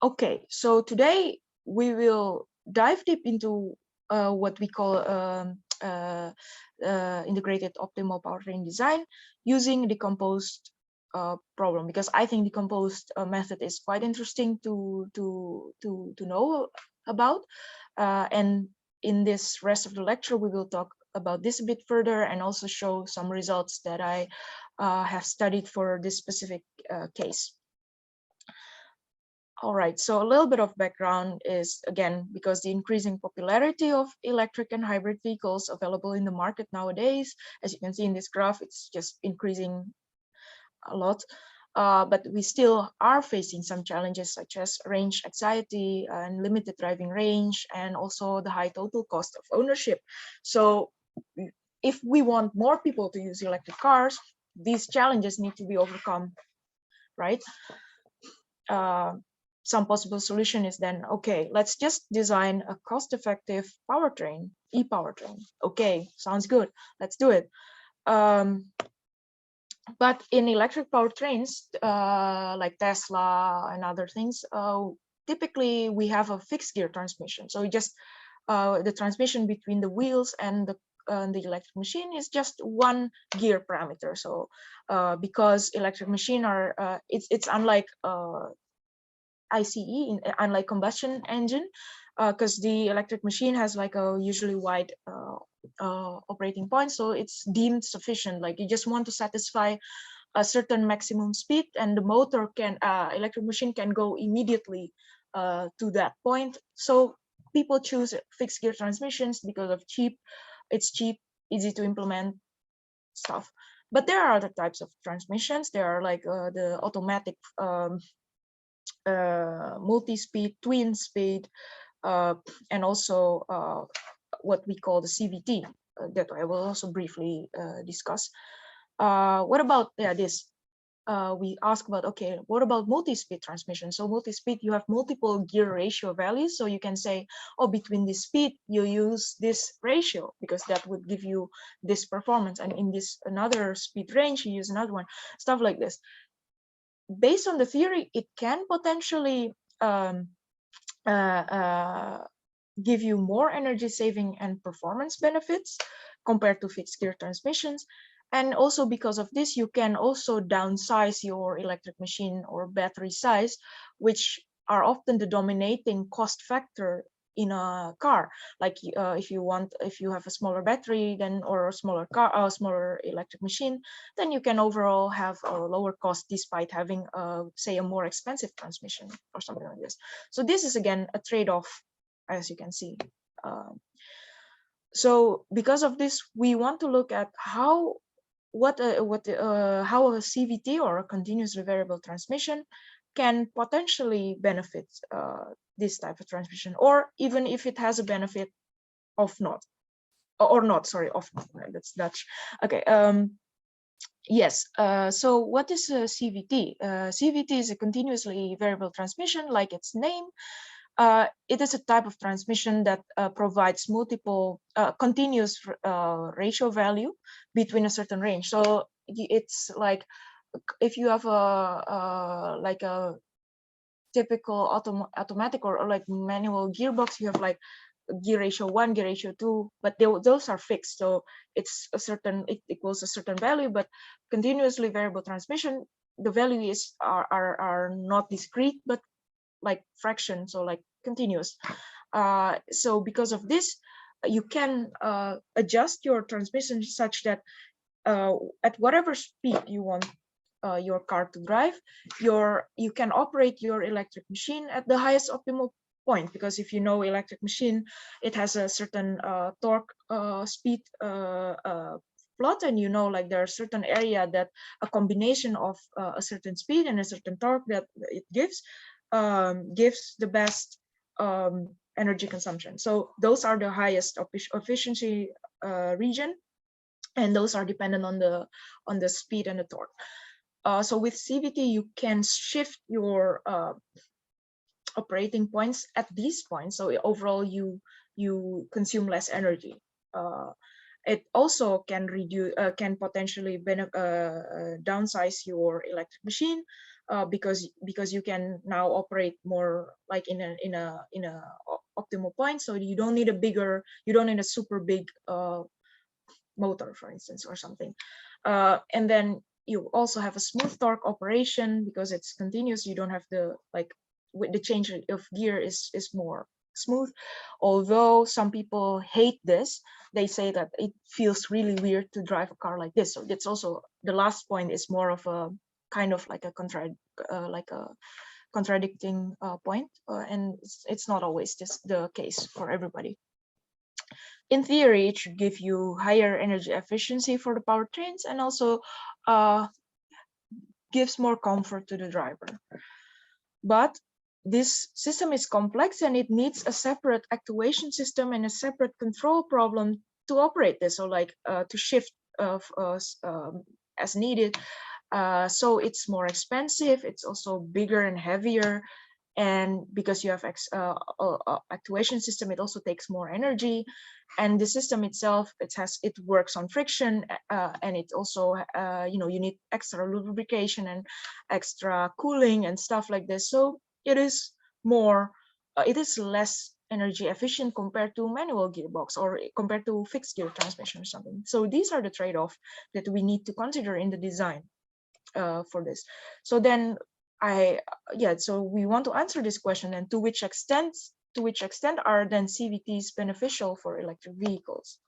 Okay, so today we will dive deep into what we call integrated optimal powertrain design using decomposed problem, because I think decomposed method is quite interesting to know about. And in this rest of the lecture, we will talk about this a bit further and also show some results that I have studied for this specific case. All right, so a little bit of background is, again, because the increasing popularity of electric and hybrid vehicles available in the market nowadays, as you can see in this graph, it's just increasing a lot. But we still are facing some challenges such as range anxiety and limited driving range, and also the high total cost of ownership. So if we want more people to use electric cars, these challenges need to be overcome, right? Some possible solution is then, okay, let's just design a cost-effective powertrain, e-powertrain. Okay, sounds good, let's do it. But in electric powertrains, like Tesla and other things, typically we have a fixed gear transmission. So we just the transmission between the wheels and the electric machine is just one gear parameter. So because electric machine are it's unlike ICE, unlike combustion engine, because the electric machine has like a usually wide operating point, so it's deemed sufficient. Like you just want to satisfy a certain maximum speed, and the motor can electric machine can go immediately to that point. So people choose fixed gear transmissions because of it's cheap, easy to implement stuff. But there are other types of transmissions. There are like the automatic multi-speed, twin speed, and also what we call the CVT, that I will also briefly discuss. What about this? We ask about, okay, what about multi-speed transmission? So multi-speed, you have multiple gear ratio values. So you can say, oh, between this speed, you use this ratio because that would give you this performance. And in this another speed range, you use another one, stuff like this. Based on the theory, it can potentially give you more energy saving and performance benefits compared to fixed gear transmissions. And also because of this, you can also downsize your electric machine or battery size, which are often the dominating cost factor in a car. Like if you have a smaller battery or a smaller car, smaller electric machine, then you can overall have a lower cost despite having say a more expensive transmission or something like this. So this is again a trade-off, as you can see. So because of this, we want to look at how a CVT, or a continuously variable transmission, can potentially benefit this type of transmission, or even if it has a benefit of not, or not, sorry, of not. That's Dutch. Okay. Yes. So what is a CVT? CVT is a continuously variable transmission, like its name. It is a type of transmission that provides multiple continuous ratio value between a certain range. So it's like if you have a like a typical automatic or like manual gearbox, you have like gear ratio 1, gear ratio 2, but those are fixed. So it's a certain, it equals a certain value, but continuously variable transmission, the value are not discrete, but like fractions, or like continuous. So because of this, you can adjust your transmission such that at whatever speed you want your car to drive, you can operate your electric machine at the highest optimal point. Because if you know electric machine, it has a certain torque speed plot, and you know, like there are certain area that a combination of a certain speed and a certain torque that it gives the best energy consumption. So those are the highest efficiency region, and those are dependent on the speed and the torque. So with CVT, you can shift your operating points at these points. So overall, you consume less energy. It also can reduce, can potentially downsize your electric machine because you can now operate more like in a optimal point. So you don't need a super big motor, for instance, or something. And then you also have a smooth torque operation because it's continuous. You don't have the change of gear is more smooth. Although some people hate this, they say that it feels really weird to drive a car like this. So it's also, the last point is more of a kind of like a contradicting point, and it's not always just the case for everybody. In theory, it should give you higher energy efficiency for the powertrains, and also gives more comfort to the driver. But this system is complex, and it needs a separate actuation system and a separate control problem to operate this, or like to shift as needed. So it's more expensive. It's also bigger and heavier. And because you have actuation system, it also takes more energy. And the system itself, it works on friction, and it also you need extra lubrication and extra cooling and stuff like this. So it is less energy efficient compared to manual gearbox, or compared to fixed gear transmission or something. So these are the trade-off that we need to consider in the design for this. So then so we want to answer this question, and to which extent are then CVTs beneficial for electric vehicles?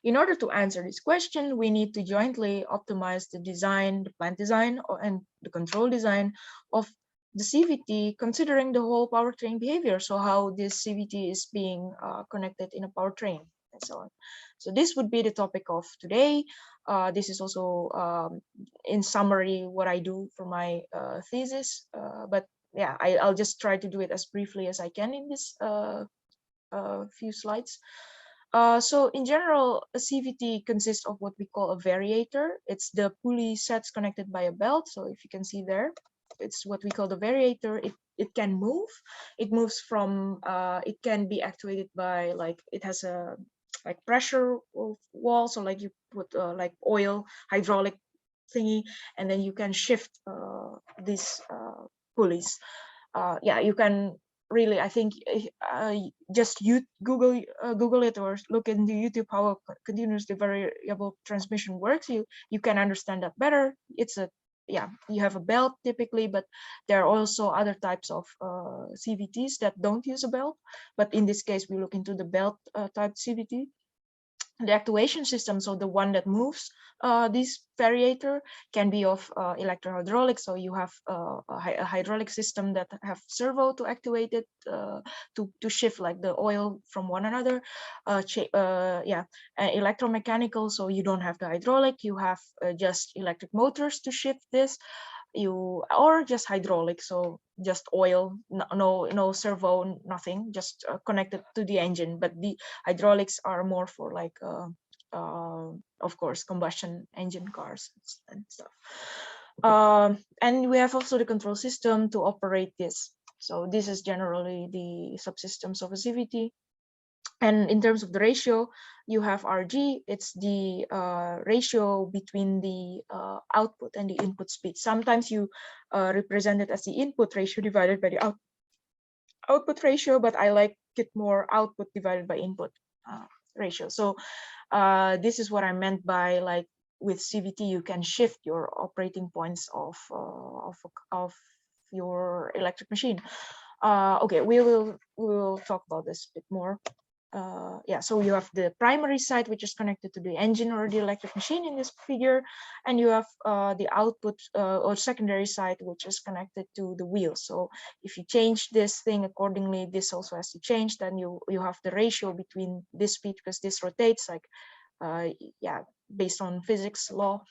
In order to answer this question, we need to jointly optimize the design, the plant design, and the control design of the CVT, considering the whole powertrain behavior. So how this CVT is being connected in a powertrain, and so on. So this would be the topic of today. This is also, in summary, what I do for my thesis. But yeah, I'll just try to do it as briefly as I can in this few slides. So in general, a CVT consists of what we call a variator. It's the pulley sets connected by a belt. So if you can see there, it's what we call the variator. It can move. It moves from, it can be actuated by, like, it has a pressure wall. So like you put like oil, hydraulic thingy, and then you can shift these pulleys. Yeah, you can really, I think, just Google it, or look into YouTube how a continuously variable transmission works. You can understand that better. It's you have a belt typically, but there are also other types of CVTs that don't use a belt. But in this case, we look into the belt type CVT. The actuation system, so the one that moves this variator, can be of electrohydraulic. So you have a hydraulic system that have servo to activate it, to shift like the oil from one another. Electromechanical, so you don't have the hydraulic, you have just electric motors to shift this. Or just hydraulic, so just oil, no servo, nothing, just connected to the engine. But the hydraulics are more for like of course combustion engine cars and stuff. And we have also the control system to operate this. So this is generally the subsystems of a CVT. And in terms of the ratio, you have RG. It's the ratio between the output and the input speed. Sometimes you represent it as the input ratio divided by the output ratio, but I like it more output divided by input ratio. So this is what I meant by, like, with CVT, you can shift your operating points of your electric machine. Okay, we will talk about this a bit more. So you have the primary side, which is connected to the engine or the electric machine in this figure, and you have the output or secondary side, which is connected to the wheel. So if you change this thing accordingly, this also has to change. Then you have the ratio between this speed, because this rotates, like based on physics law,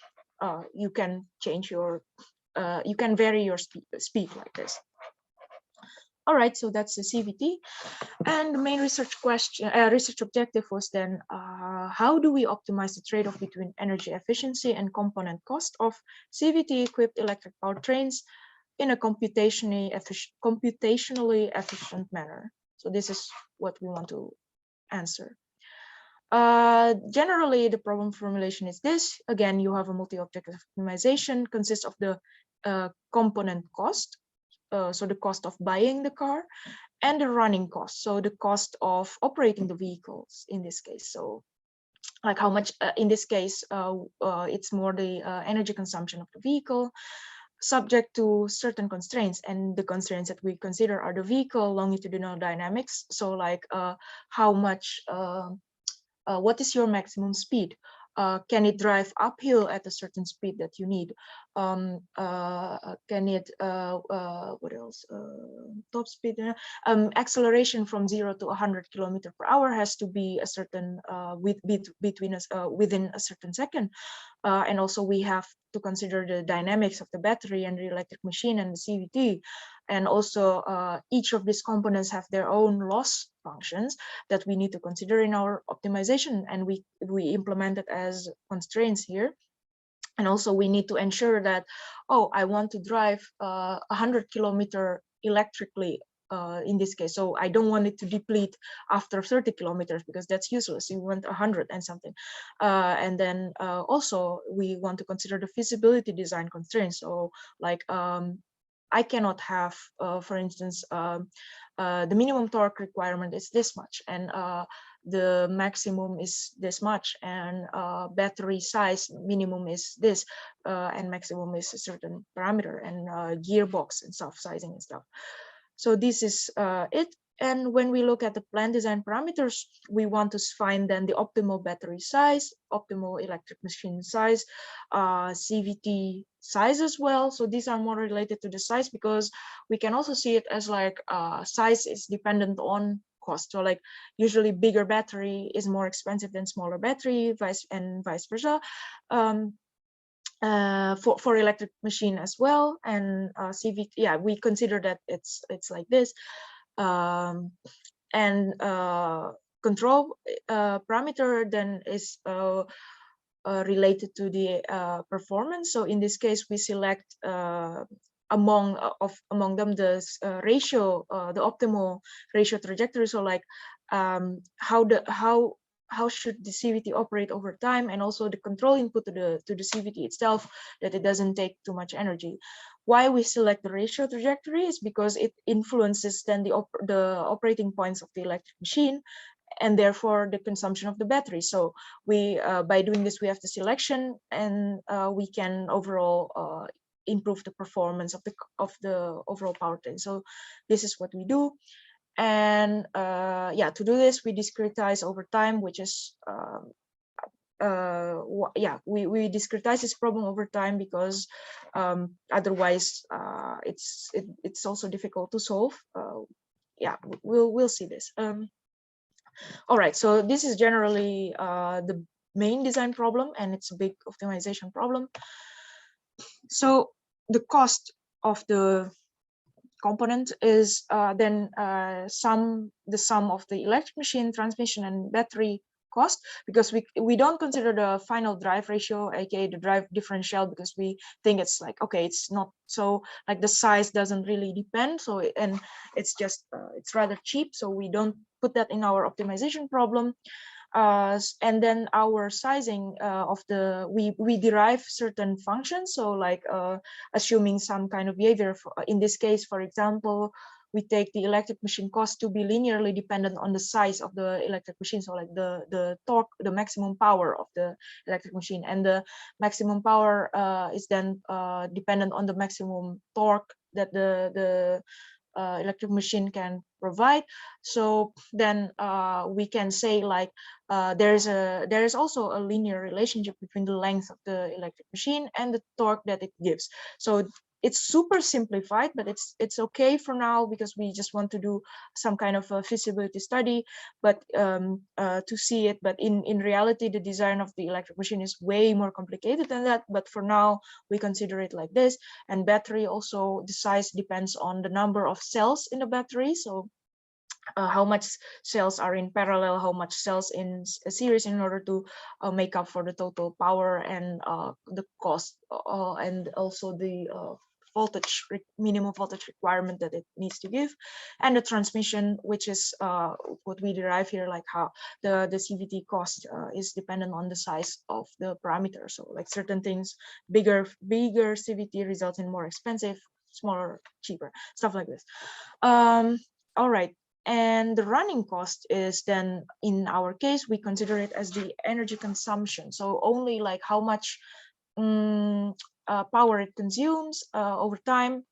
you can change your you can vary your speed like this. All right, so that's the CVT. And the main research objective was then, how do we optimize the trade-off between energy efficiency and component cost of CVT-equipped electric powertrains in a computationally efficient manner? So this is what we want to answer. Generally, the problem formulation is this. Again, you have a multi-objective optimization, consists of the component cost, so the cost of buying the car, and the running cost, so the cost of operating the vehicles in this case. So like how much, in this case, it's more the energy consumption of the vehicle, subject to certain constraints. And the constraints that we consider are the vehicle longitudinal dynamics. So like how much, what is your maximum speed? Can it drive uphill at a certain speed that you need? Can it, what else? Top speed, acceleration from 0 to 100 km/h has to be a certain, within a certain second. And also we have to consider the dynamics of the battery and the electric machine and the CVT. And also each of these components have their own loss functions that we need to consider in our optimization, and we implement it as constraints here. And also we need to ensure that, I want to drive 100 km electrically in this case, so I don't want it to deplete after 30 kilometers, because that's useless. You want 100 and something. And then also we want to consider the feasibility design constraints. So like I cannot have, for instance, the minimum torque requirement is this much, and the maximum is this much, and battery size minimum is this, and maximum is a certain parameter, and gearbox and stuff, sizing and stuff. So this is it. And when we look at the plant design parameters, we want to find then the optimal battery size, optimal electric machine size, CVT size as well. So these are more related to the size, because we can also see it as like size is dependent on cost. So like usually bigger battery is more expensive than smaller battery, vice versa. For electric machine as well, and CVT, we consider that it's like this. Control parameter then is related to the performance. So in this case, we select among them the ratio, the optimal ratio trajectory. So like how should the CVT operate over time, and also the control input to the CVT itself, that it doesn't take too much energy. Why we select the ratio trajectory is because it influences then the operating points of the electric machine, and therefore the consumption of the battery. So we, by doing this, we have the selection, and we can overall improve the performance of the overall powertrain. So this is what we do. And to do this, we discretize over time, which is we discretize this problem over time because otherwise it's also difficult to solve. Yeah, we'll see this. All right, so this is generally the main design problem, and it's a big optimization problem. So the cost of the component is then the sum of the electric machine, transmission, and battery cost, because we don't consider the final drive ratio, aka the drive differential, because we think it's like, okay, it's not so, like the size doesn't really depend, so and it's just it's rather cheap, so we don't put that in our optimization problem. And then our sizing of the, we derive certain functions, so like assuming some kind of behavior. In this case, for example, we take the electric machine cost to be linearly dependent on the size of the electric machine, so like the torque, the maximum power of the electric machine, and the maximum power is then dependent on the maximum torque that the electric machine can provide. So then we can say like there is also a linear relationship between the length of the electric machine and the torque that it gives. So it's super simplified, but it's okay for now because we just want to do some kind of a feasibility study, but to see it. But in reality, the design of the electric machine is way more complicated than that. But for now, we consider it like this. And battery also, the size depends on the number of cells in the battery. So how much cells are in parallel, how much cells in a series, in order to make up for the total power and the cost, and also the voltage, minimum voltage requirement that it needs to give, and the transmission, which is what we derive here, like how the CVT cost is dependent on the size of the parameter. So like certain things, bigger CVT results in more expensive, smaller, cheaper, stuff like this. All right. And the running cost is then, in our case, we consider it as the energy consumption. So only like how much power it consumes over time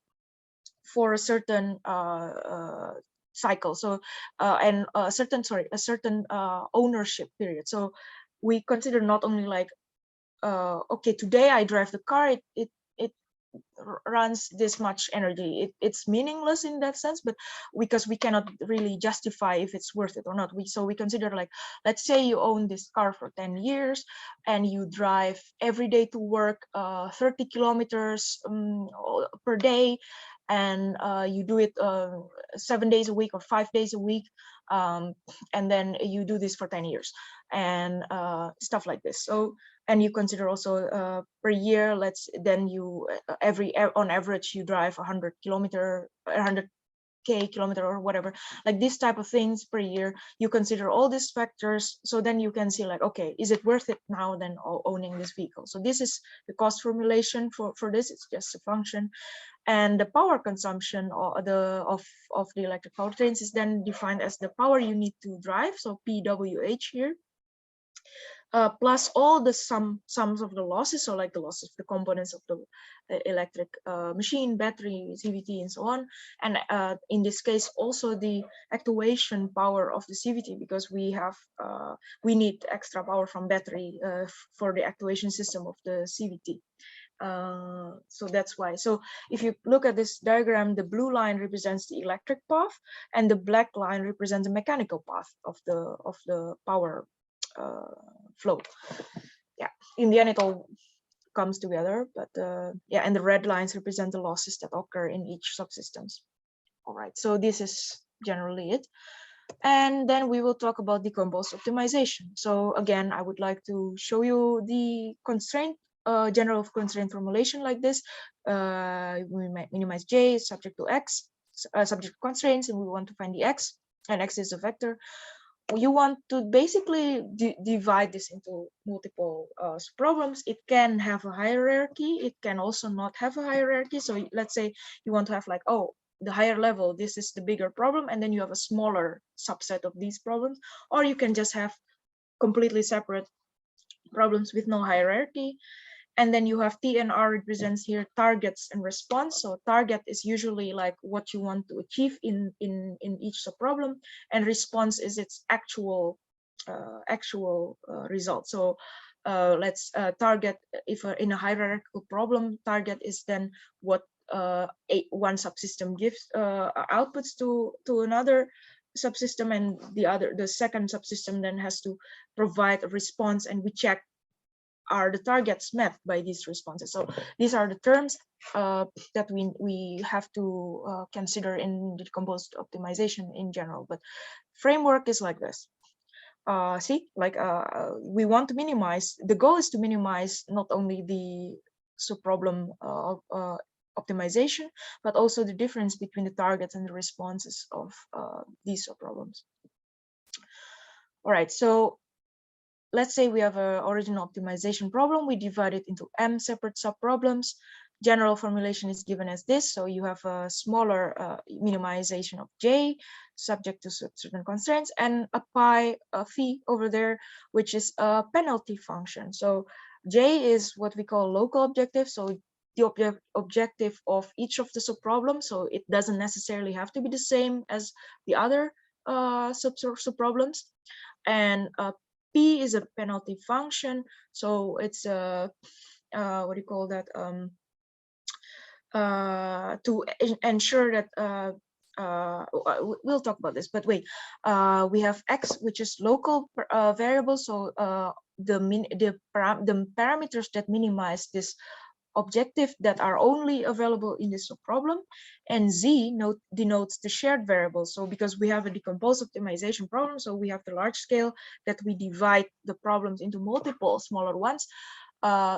for a certain cycle. So and a certain ownership period. So we consider not only like okay, today I drive the car, it runs this much energy. It's meaningless in that sense, but because we cannot really justify if it's worth it or not. So we consider, like, let's say you own this car for 10 years and you drive every day to work 30 kilometers per day, and you do it 7 days a week or 5 days a week, and then you do this for 10 years and stuff like this. So, and you consider also per year, then you on average you drive 100 kilometer or whatever, like this type of things per year. You consider all these factors, so then you can see like, okay, is it worth it now then owning this vehicle? So this is the cost formulation for this. It's just a function. And the power consumption of the electric powertrains is then defined as the power you need to drive, so PWH here, plus all the sums of the losses, so like the losses of the components of the electric machine, battery, CVT, and so on. And in this case, also the actuation power of the CVT, because we need extra power from battery for the actuation system of the CVT. So that's why. So if you look at this diagram, the blue line represents the electric path, and the black line represents the mechanical path of the power flow. Yeah, in the end it all comes together, but yeah, and the red lines represent the losses that occur in each subsystems. All right, so this is generally it. And then we will talk about decompose optimization. So again, I would like to show you the constraint, general constraint formulation like this. We minimize J is subject to X, subject to constraints, and we want to find the X, and X is a vector. You want to basically divide this into multiple problems. It can have a hierarchy. It can also not have a hierarchy. So let's say you want to have like, oh, the higher level, this is the bigger problem, and then you have a smaller subset of these problems. Or you can just have completely separate problems with no hierarchy. And then you have T and R represents here targets and response. So target is usually like what you want to achieve in each subproblem, and response is its actual result. So let's target, if in a hierarchical problem, target is then what one subsystem gives outputs to another subsystem, and the second subsystem then has to provide a response, and we check are the targets met by these responses. So these are the terms that we have to consider in the decomposed optimization in general. But framework is like this. See, like we want to minimize, the goal is to minimize not only the subproblem optimization, but also the difference between the targets and the responses of these subproblems. All right, so let's say we have an original optimization problem. We divide it into m separate subproblems. General formulation is given as this. So you have a smaller minimization of j, subject to certain constraints, and a pi, a phi over there, which is a penalty function. So j is what we call local objective. So the objective of each of the subproblems. So it doesn't necessarily have to be the same as the other subproblems. And P is a penalty function, so it's a what do you call that? To ensure that we'll talk about this, but wait, we have x, which is local variable, so the parameters that minimize this objective that are only available in this subproblem, and z denotes the shared variable. So because we have a decomposed optimization problem, so we have the large scale that we divide the problems into multiple smaller ones.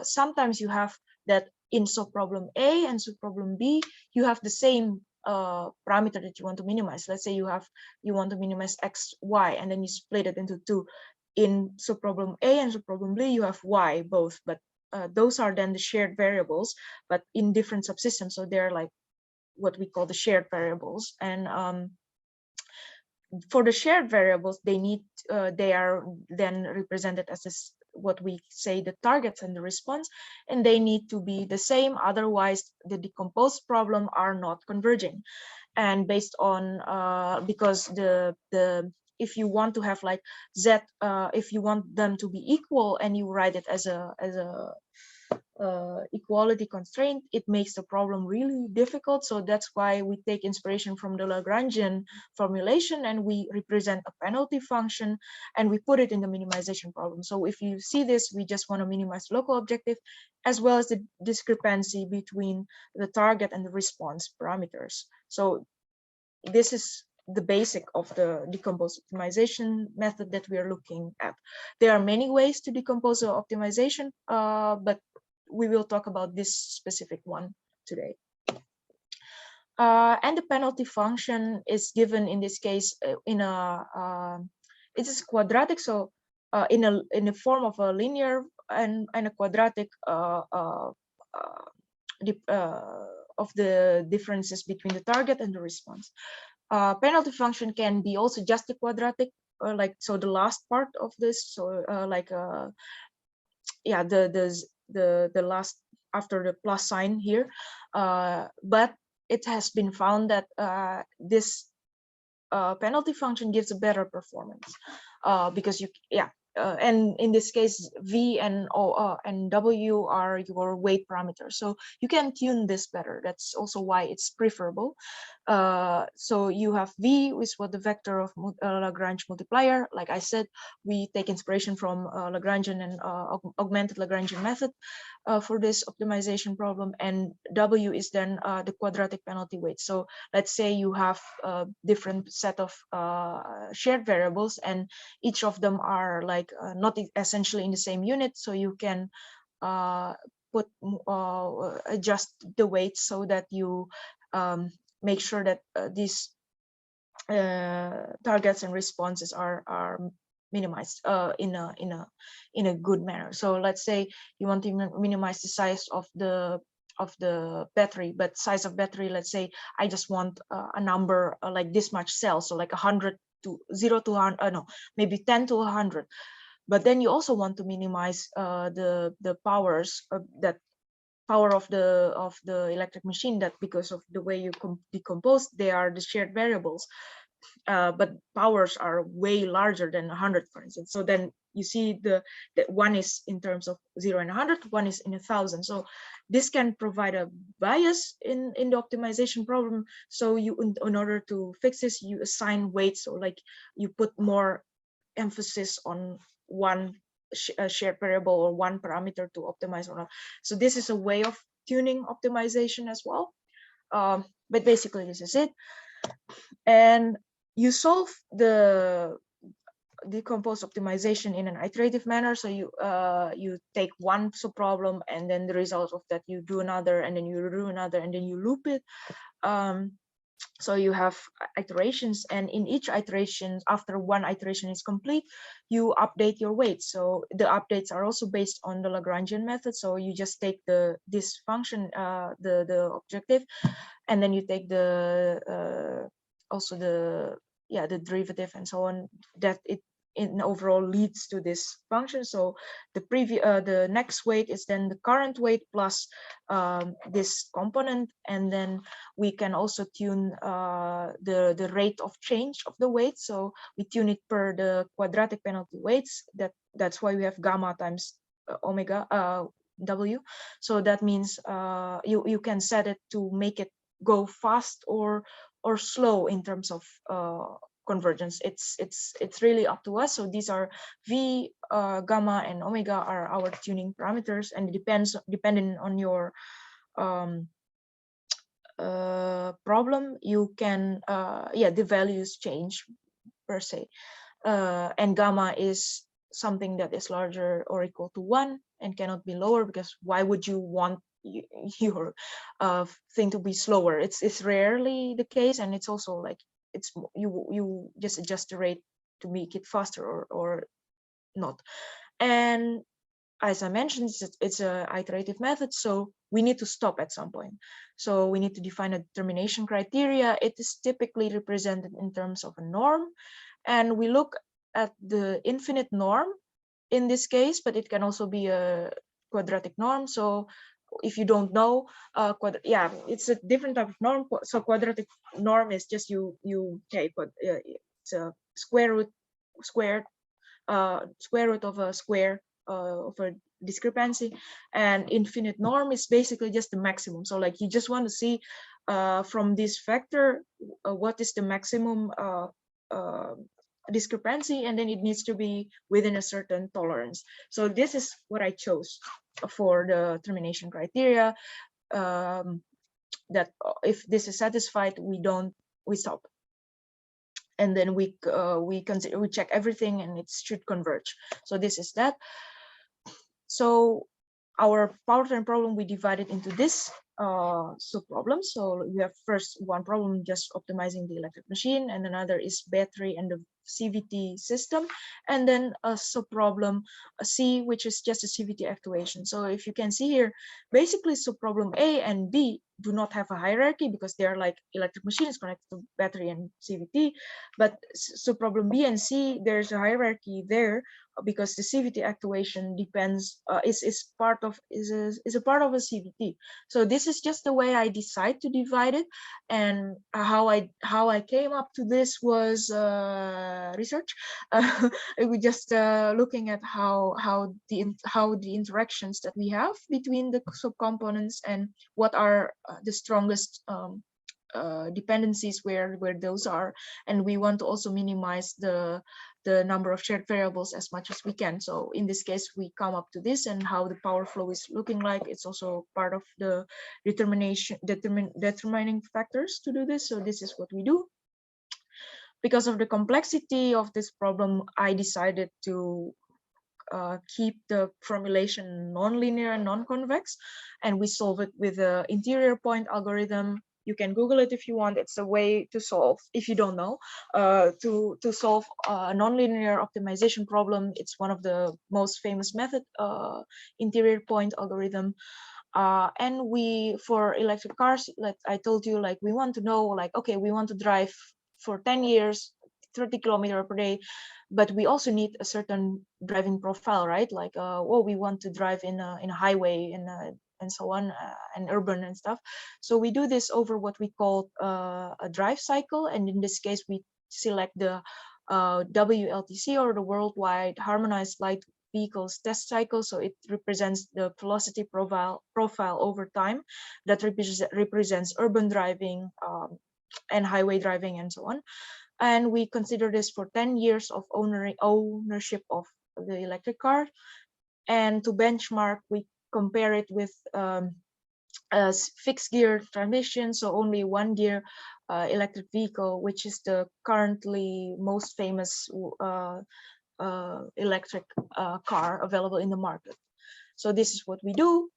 Sometimes you have that in subproblem A and subproblem B, you have the same parameter that you want to minimize. Let's say you want to minimize x, y, and then you split it into two. In subproblem A and subproblem B, you have y both, but those are then the shared variables, but in different subsystems. So they're like what we call the shared variables. And for the shared variables, they are then represented as this, what we say the targets and the response, and they need to be the same. Otherwise, the decomposed problem are not converging. And based on because if you want to have like z, if you want them to be equal and you write it as a equality constraint, it makes the problem really difficult. So that's why we take inspiration from the Lagrangian formulation, and we represent a penalty function and we put it in the minimization problem. So if you see this, we just want to minimize local objective as well as the discrepancy between the target and the response parameters. So this is the basic of the decomposed optimization method that we are looking at. There are many ways to decompose optimization, but we will talk about this specific one today. And the penalty function is given in this case in a it is quadratic, so in the form of a linear and a quadratic of the differences between the target and the response. Penalty function can be also just a quadratic, like so the last part of this, so yeah, the last after the plus sign here, but it has been found that this penalty function gives a better performance because and in this case, V and O and W are your weight parameters. So you can tune this better. That's also why it's preferable. So you have V is what the vector of Lagrange multiplier. Like I said, we take inspiration from Lagrangian and augmented Lagrangian method for this optimization problem. And W is then the quadratic penalty weight. So let's say you have a different set of shared variables, and each of them are like not essentially in the same unit, so you can adjust the weights so that you make sure that these targets and responses are minimized in a good manner. So let's say you want to minimize the size of the battery, but size of battery, let's say I just want a number like this much cells, so like 100 to 0 to 100, no, maybe 10 to 100. But then you also want to minimize the powers that power of the electric machine, that because of the way you decompose, they are the shared variables. but powers are way larger than 100, for instance. So then you see that one is in terms of 0 and 100, one is in 1,000. So this can provide a bias in the optimization problem. So you, in order to fix this, you assign weights, or like you put more emphasis on one shared variable or one parameter to optimize or not. So this is a way of tuning optimization as well. But basically this is it. And you solve the decompose optimization in an iterative manner. So you take one subproblem, and then the result of that you do another, and then you do another, and then you loop it. So you have iterations, and in each iteration, after one iteration is complete, you update your weights. So the updates are also based on the Lagrangian method. So you just take this function, the objective, and then you take the also the derivative and so on, that it in overall leads to this function. So the next weight is then the current weight plus this component, and then we can also tune the rate of change of the weight. So we tune it per the quadratic penalty weights. That's why we have gamma times omega w. So that means you can set it to make it go fast or slow in terms of convergence. It's really up to us. So these are v, gamma, and omega are our tuning parameters, and it depending on your problem, you can the values change per se. And gamma is something that is larger or equal to 1 and cannot be lower, because why would you want your thing to be slower? It's rarely the case, and it's also like you just adjust the rate to make it faster or not. And as I mentioned, it's a iterative method, so we need to stop at some point. So we need to define a determination criteria. It is typically represented in terms of a norm, and we look at the infinite norm in this case, but it can also be a quadratic norm. So if you don't know, it's a different type of norm. So quadratic norm is just it's a square root of a square of a discrepancy, and infinite norm is basically just the maximum. So like you just want to see from this vector what is the maximum discrepancy, and then it needs to be within a certain tolerance. So this is what I chose for the termination criteria, that if this is satisfied, we stop, and then we check everything, and it should converge. So this is that. So our powertrain problem, we divided into this sub-problems. So we have first one problem just optimizing the electric machine, and another is battery and the CVT system, and then a sub-problem C, which is just a CVT actuation. So if you can see here, basically sub-problem A and B do not have a hierarchy because they're like electric machines connected to battery and CVT, but sub-problem B and C, there's a hierarchy there because the CVT actuation depends is a part of a CVT. So this is just the way I decide to divide it, and how I came up to this was research. We just looking at how the interactions that we have between the subcomponents and what are the strongest dependencies where those are, and we want to also minimize the number of shared variables as much as we can. So in this case, we come up to this, and how the power flow is looking like. It's also part of the determining factors to do this. So this is what we do. Because of the complexity of this problem, I decided to keep the formulation nonlinear and non-convex, and we solve it with the interior point algorithm. You can Google it if you want. It's a way to solve, if you don't know, to solve a nonlinear optimization problem. It's one of the most famous method, interior point algorithm. And we, for electric cars, like I told you, like we want to know, like, okay, we want to drive for 10 years, 30 kilometers per day, but we also need a certain driving profile, right? Like, we want to drive in a highway and so on, and urban and stuff. So we do this over what we call a drive cycle, and in this case, we select the WLTC, or the Worldwide Harmonized Light Vehicles Test Cycle. So it represents the velocity profile over time that represents urban driving and highway driving and so on. And we consider this for 10 years of ownership of the electric car. And to benchmark, we compare it with a fixed gear transmission, so only one gear electric vehicle, which is the currently most famous electric car available in the market. So this is what we do.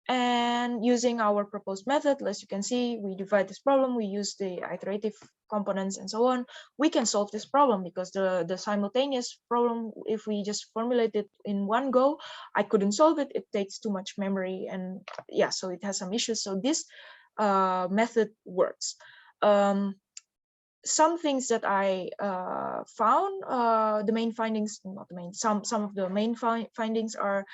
And using our proposed method, as you can see, we divide this problem, we use the iterative components and so on. We can solve this problem because the simultaneous problem, if we just formulate it in one go, I couldn't solve it. It takes too much memory, and yeah, so it has some issues. So this method works. Some things that I found, the main findings, not the main, some of the main findings are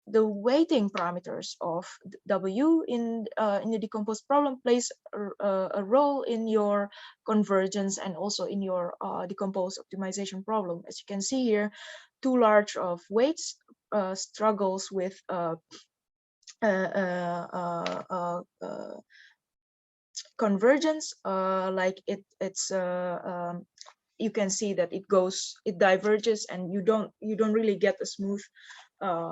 the weighting parameters of W in the decomposed problem plays a role in your convergence and also in your decomposed optimization problem. As you can see here, too large of weights struggles with convergence, like you can see that it diverges, and you don't really get a smooth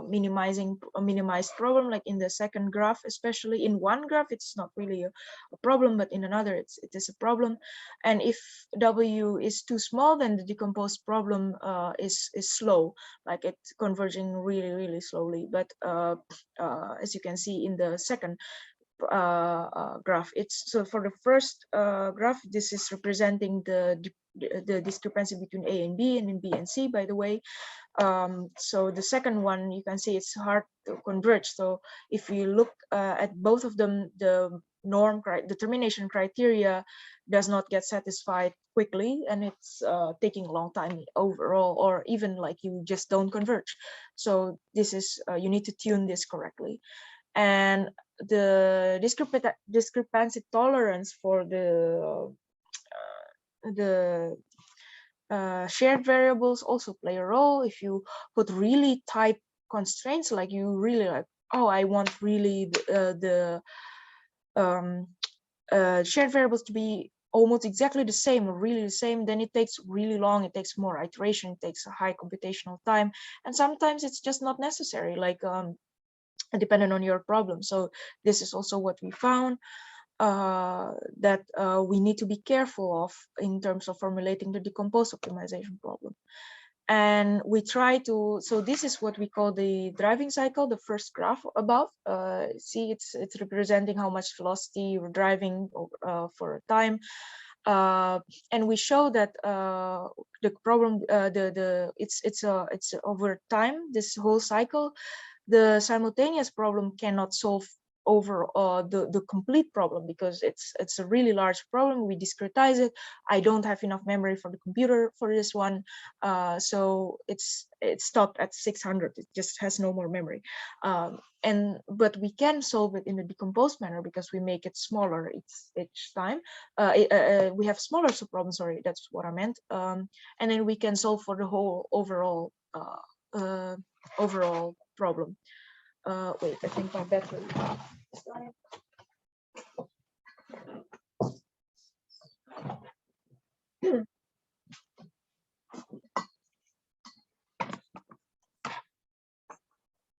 minimized problem. Like in the second graph, especially in one graph, it's not really a problem, but in another it is a problem. And if W is too small, then the decomposed problem is slow, like it's converging really slowly. But as you can see in the second graph, it's so for the first graph, this is representing the discrepancy between A and B, and in B and C, by the way. So the second one, you can see it's hard to converge. So if you look at both of them, the norm determination criteria does not get satisfied quickly, and it's taking a long time overall, or even like you just don't converge. So this is you need to tune this correctly. And the discrepancy tolerance for the shared variables also play a role. If you put really tight constraints, like you really like, oh, I want really the shared variables to be almost exactly the same, or really the same, then it takes really long, it takes more iteration, it takes a high computational time, and sometimes it's just not necessary, like depending on your problem. So this is also what we found, that we need to be careful of in terms of formulating the decomposed optimization problem. And we try to, so this is what we call the driving cycle, the first graph above. See, it's representing how much velocity you're driving for a time. And we show that the problem, it's over time, this whole cycle. The simultaneous problem cannot solve over the complete problem, because it's a really large problem. We discretize it. I don't have enough memory for the computer for this one, so it's stopped at 600. It just has no more memory, but we can solve it in a decomposed manner because we make it smaller each time. We have smaller subproblems. Sorry, that's what I meant. And then we can solve for the whole overall problem. Wait, I think my battery is dying.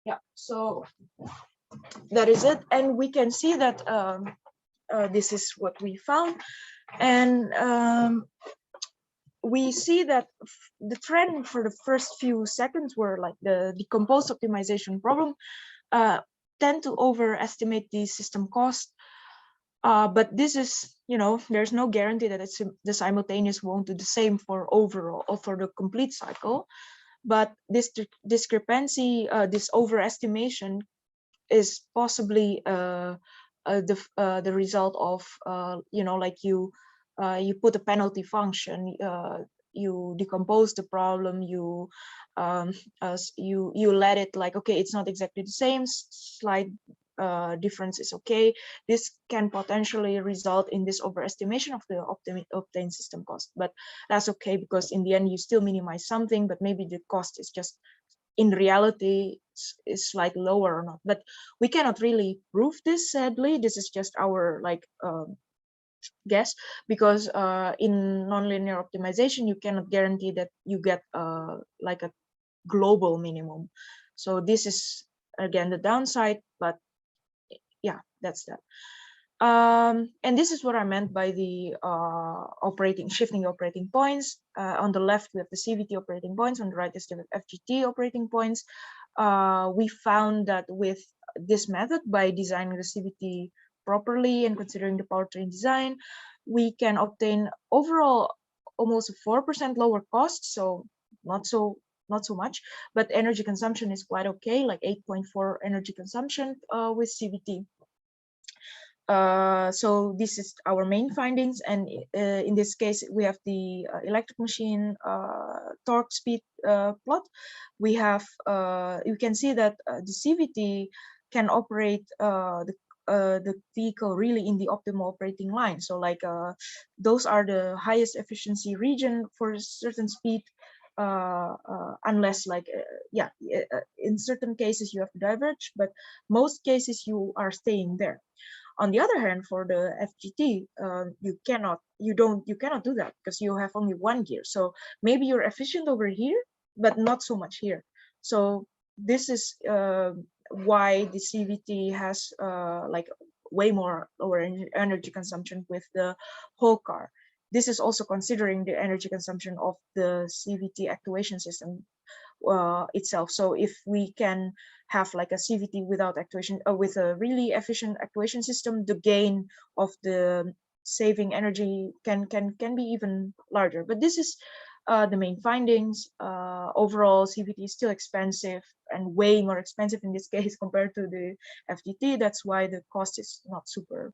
Yeah, so that is it, and we can see that this is what we found, and we see that the trend for the first few seconds were like the decomposed optimization problem tend to overestimate the system cost, but this is, there's no guarantee that the simultaneous won't do the same for overall or for the complete cycle. But this discrepancy, this overestimation, is possibly the result of like you put a penalty function, you decompose the problem, you let it like, okay, it's not exactly the same, slight difference is okay, this can potentially result in this overestimation of the obtained system cost. But that's okay, because in the end you still minimize something, but maybe the cost is just in reality is like lower or not. But we cannot really prove this, sadly. This is just our like guess, because in nonlinear optimization you cannot guarantee that you get like a global minimum. So this is again the downside, but yeah, that's that. And this is what I meant by the shifting operating points. On the left we have the CVT operating points, on the right is the FGT operating points. We found that with this method, by designing the CVT properly and considering the powertrain design, we can obtain overall almost 4% lower cost, so not so much, but energy consumption is quite okay, like 8.4 energy consumption with CVT. So this is our main findings, and in this case we have the electric machine torque speed plot. We have you can see that the CVT can operate the vehicle really in the optimal operating line. So like those are the highest efficiency region for a certain speed, unless like in certain cases you have to diverge, but most cases you are staying there. On the other hand, for the FGT, you cannot do that, because you have only one gear. So maybe you're efficient over here, but not so much here. So this is why the CVT has like way more lower energy consumption with the whole car. This is also considering the energy consumption of the CVT actuation system itself. So if we can have like a CVT without actuation, with a really efficient actuation system, the gain of the saving energy can be even larger. But this is the main findings. Overall, CVT is still expensive, and way more expensive in this case compared to the FGT. That's why the cost is not super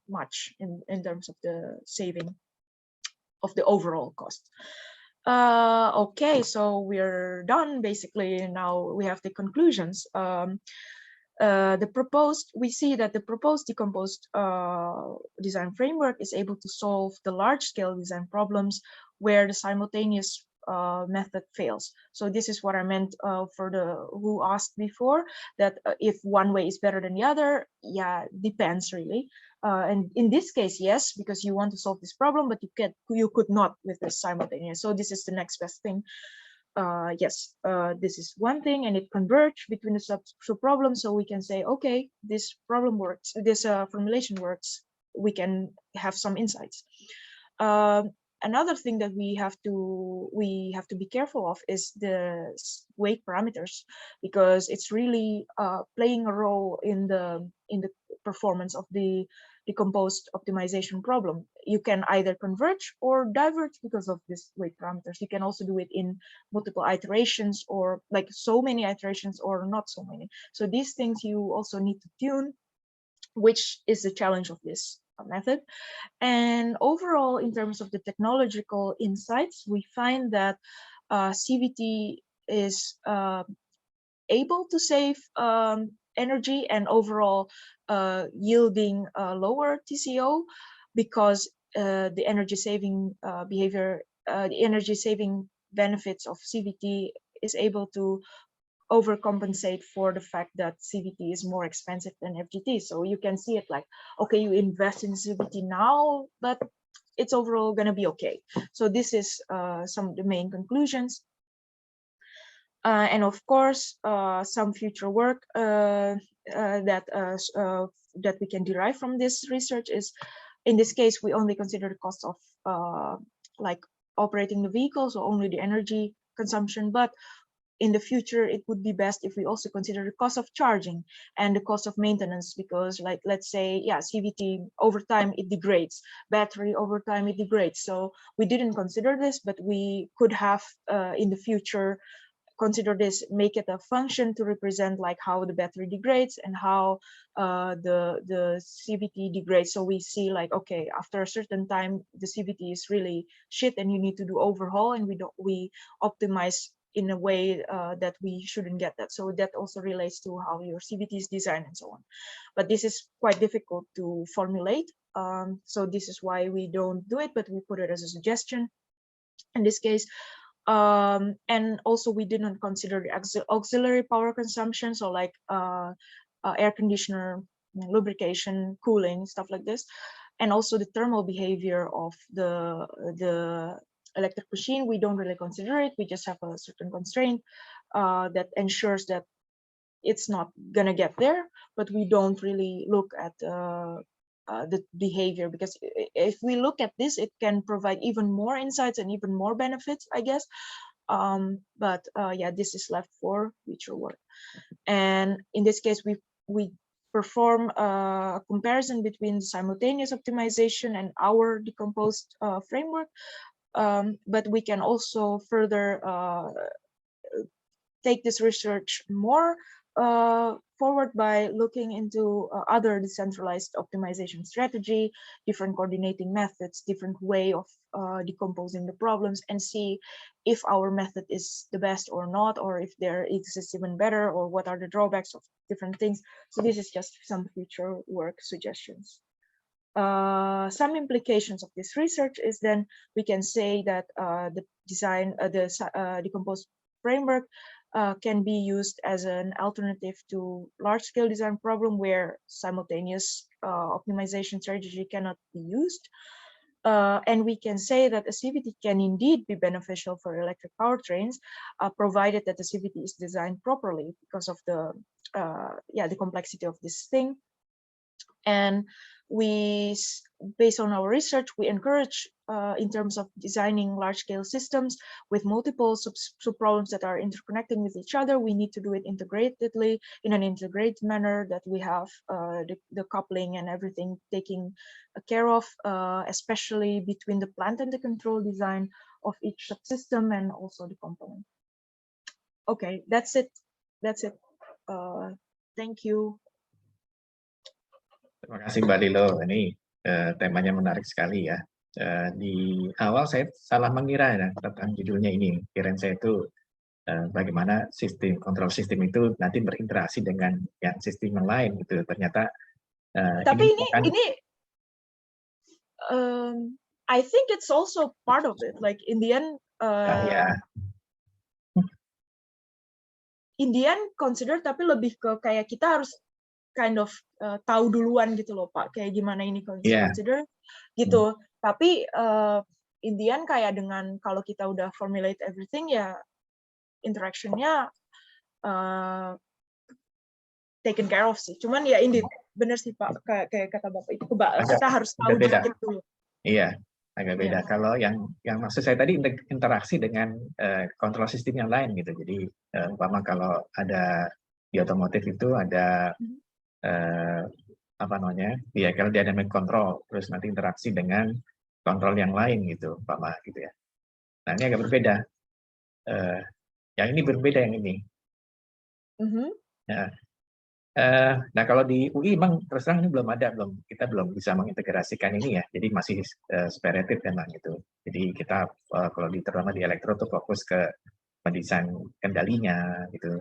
much in terms of the saving of the overall cost. Okay, so we're done basically. Now we have the conclusions. We see that the proposed decomposed design framework is able to solve the large-scale design problems where the simultaneous method fails. So this is what I meant for the who asked before, that if one way is better than the other. Yeah, depends really. And in this case, yes, because you want to solve this problem, but you could not with the simultaneous. So this is the next best thing. Yes, this is one thing, and it converged between the sub problems. So we can say, okay, this problem works, this formulation works. We can have some insights. Another thing that we have to be careful of is the weight parameters, because it's really playing a role in the performance of the decomposed optimization problem. You can either converge or diverge because of this weight parameters. You can also do it in multiple iterations, or like so many iterations or not so many. So these things you also need to tune, which is the challenge of this method. And overall, in terms of the technological insights, we find that CVT is able to save energy and overall yielding lower TCO, because the energy saving behavior, the energy saving benefits of CVT is able to overcompensate for the fact that CVT is more expensive than FGT. So you can see it like, okay, you invest in CVT now, but it's overall going to be okay. So this is some of the main conclusions. And of course, some future work that we can derive from this research is, in this case, we only consider the cost of like operating the vehicle, so only the energy consumption. But in the future, it would be best if we also consider the cost of charging and the cost of maintenance, because like, let's say, yeah, CVT over time, it degrades, battery over time, it degrades. So we didn't consider this, but we could have in the future consider this, make it a function to represent like how the battery degrades and how the CVT degrades. So we see like, okay, after a certain time, the CVT is really shit and you need to do overhaul, and we optimize in a way that we shouldn't get that. So that also relates to how your CBT is designed and so on. But this is quite difficult to formulate. So this is why we don't do it, but we put it as a suggestion in this case. And also we did not consider the auxiliary power consumption, so like air conditioner, lubrication, cooling, stuff like this, and also the thermal behavior of the electric machine. We don't really consider it. We just have a certain constraint that ensures that it's not gonna get there, but we don't really look at the behavior, because if we look at this, it can provide even more insights and even more benefits, I guess. But yeah, this is left for future work. And in this case, we perform a comparison between simultaneous optimization and our decomposed framework. But we can also further take this research more forward by looking into other decentralized optimization strategy, different coordinating methods, different way of decomposing the problems, and see if our method is the best or not, or if there exists even better, or what are the drawbacks of different things. So this is just some future work suggestions. Some implications of this research is then we can say that the design, the decomposed framework can be used as an alternative to large-scale design problem where simultaneous optimization strategy cannot be used. And we can say that a CVT can indeed be beneficial for electric powertrains, provided that the CVT is designed properly because of the complexity of this thing. And we, based on our research, we encourage in terms of designing large-scale systems with multiple sub-problems that are interconnecting with each other, we need to do it integratedly, in an integrated manner, that we have the coupling and everything taking care of, especially between the plant and the control design of each subsystem and also the component. Okay, that's it. That's it. Thank you. Terima kasih Mbak Lilo, ini temanya menarik sekali ya. Di awal saya salah mengira ya tentang judulnya ini. Kirain saya itu bagaimana kontrol sistem itu nanti berinteraksi dengan yang sistem yang lain gitu. Ternyata tapi ini I think it's also part of it. Like in the end, in the end consider, tapi lebih ke kayak kita harus kind of tahu duluan gitu loh Pak, kayak gimana ini consider gitu. Tapi in the end kayak dengan kalau kita udah formulate everything ya interaction-nya taken care of sih. Cuman ya ini bener sih Pak, kayak kata Bapak itu kita harus tahu dikit dulu. Iya, agak beda. Kalau yang maksud saya tadi interaksi dengan kontrol sistem yang lain gitu. Jadi umpama kalau ada di otomotif itu ada apa namanya, vehicle dynamic control, terus nanti interaksi dengan kontrol yang lain gitu, umpama gitu ya. Nah ini agak berbeda. Yang ini berbeda yang ini. Nah kalau di UI memang terus terang ini kita belum bisa mengintegrasikan ini ya. Jadi masih separated memang gitu. Jadi kita kalau terutama di elektro tuh fokus ke pendesain kendalinya gitu,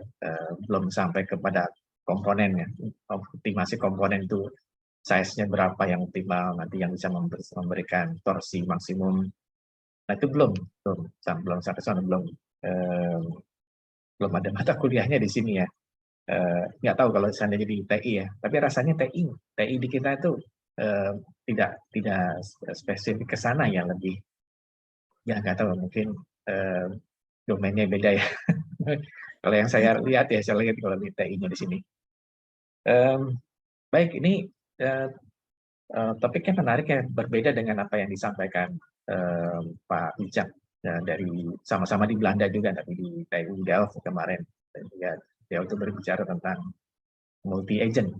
belum sampai kepada komponennya, optimasi komponen itu size-nya berapa yang optimal, nanti yang bisa memberikan torsi maksimum. Nah itu belum sampai sana, belum ada mata kuliahnya di sini ya. Nggak tahu kalau seandainya di TI ya, tapi rasanya TI di kita itu tidak spesifik ke sana ya, lebih ya nggak tahu, mungkin domainnya beda ya. Kalau yang saya lihat ya, saya lihat kalau di TI-nya di sini. Baik, ini topiknya menarik ya, berbeda dengan apa yang disampaikan Pak Wijak dari sama-sama di Belanda juga, tapi di TU Delft kemarin. Dan juga dia itu berbicara tentang multi-agent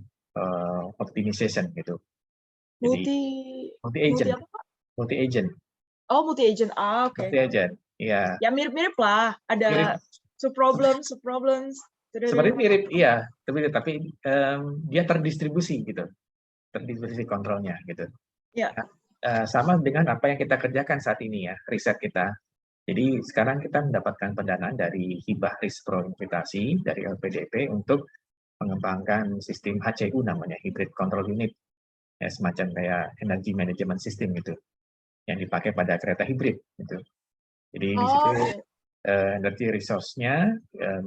optimization gitu. Multi-agent. Oh, multi-agent. Oke. Multi-agent, iya. Ya mirip-mirip lah. Ada subproblems. Sebenarnya mirip, iya. Tapi dia terdistribusi gitu. Terdistribusi kontrolnya gitu. Ya. Sama dengan apa yang kita kerjakan saat ini ya, riset kita. Jadi sekarang kita mendapatkan pendanaan dari hibah risk pro investasi dari LPDP untuk mengembangkan sistem HCU namanya, Hybrid Control Unit, ya, semacam kayak energy management system gitu, yang dipakai pada kereta hibrid gitu. Jadi di situ energy resource-nya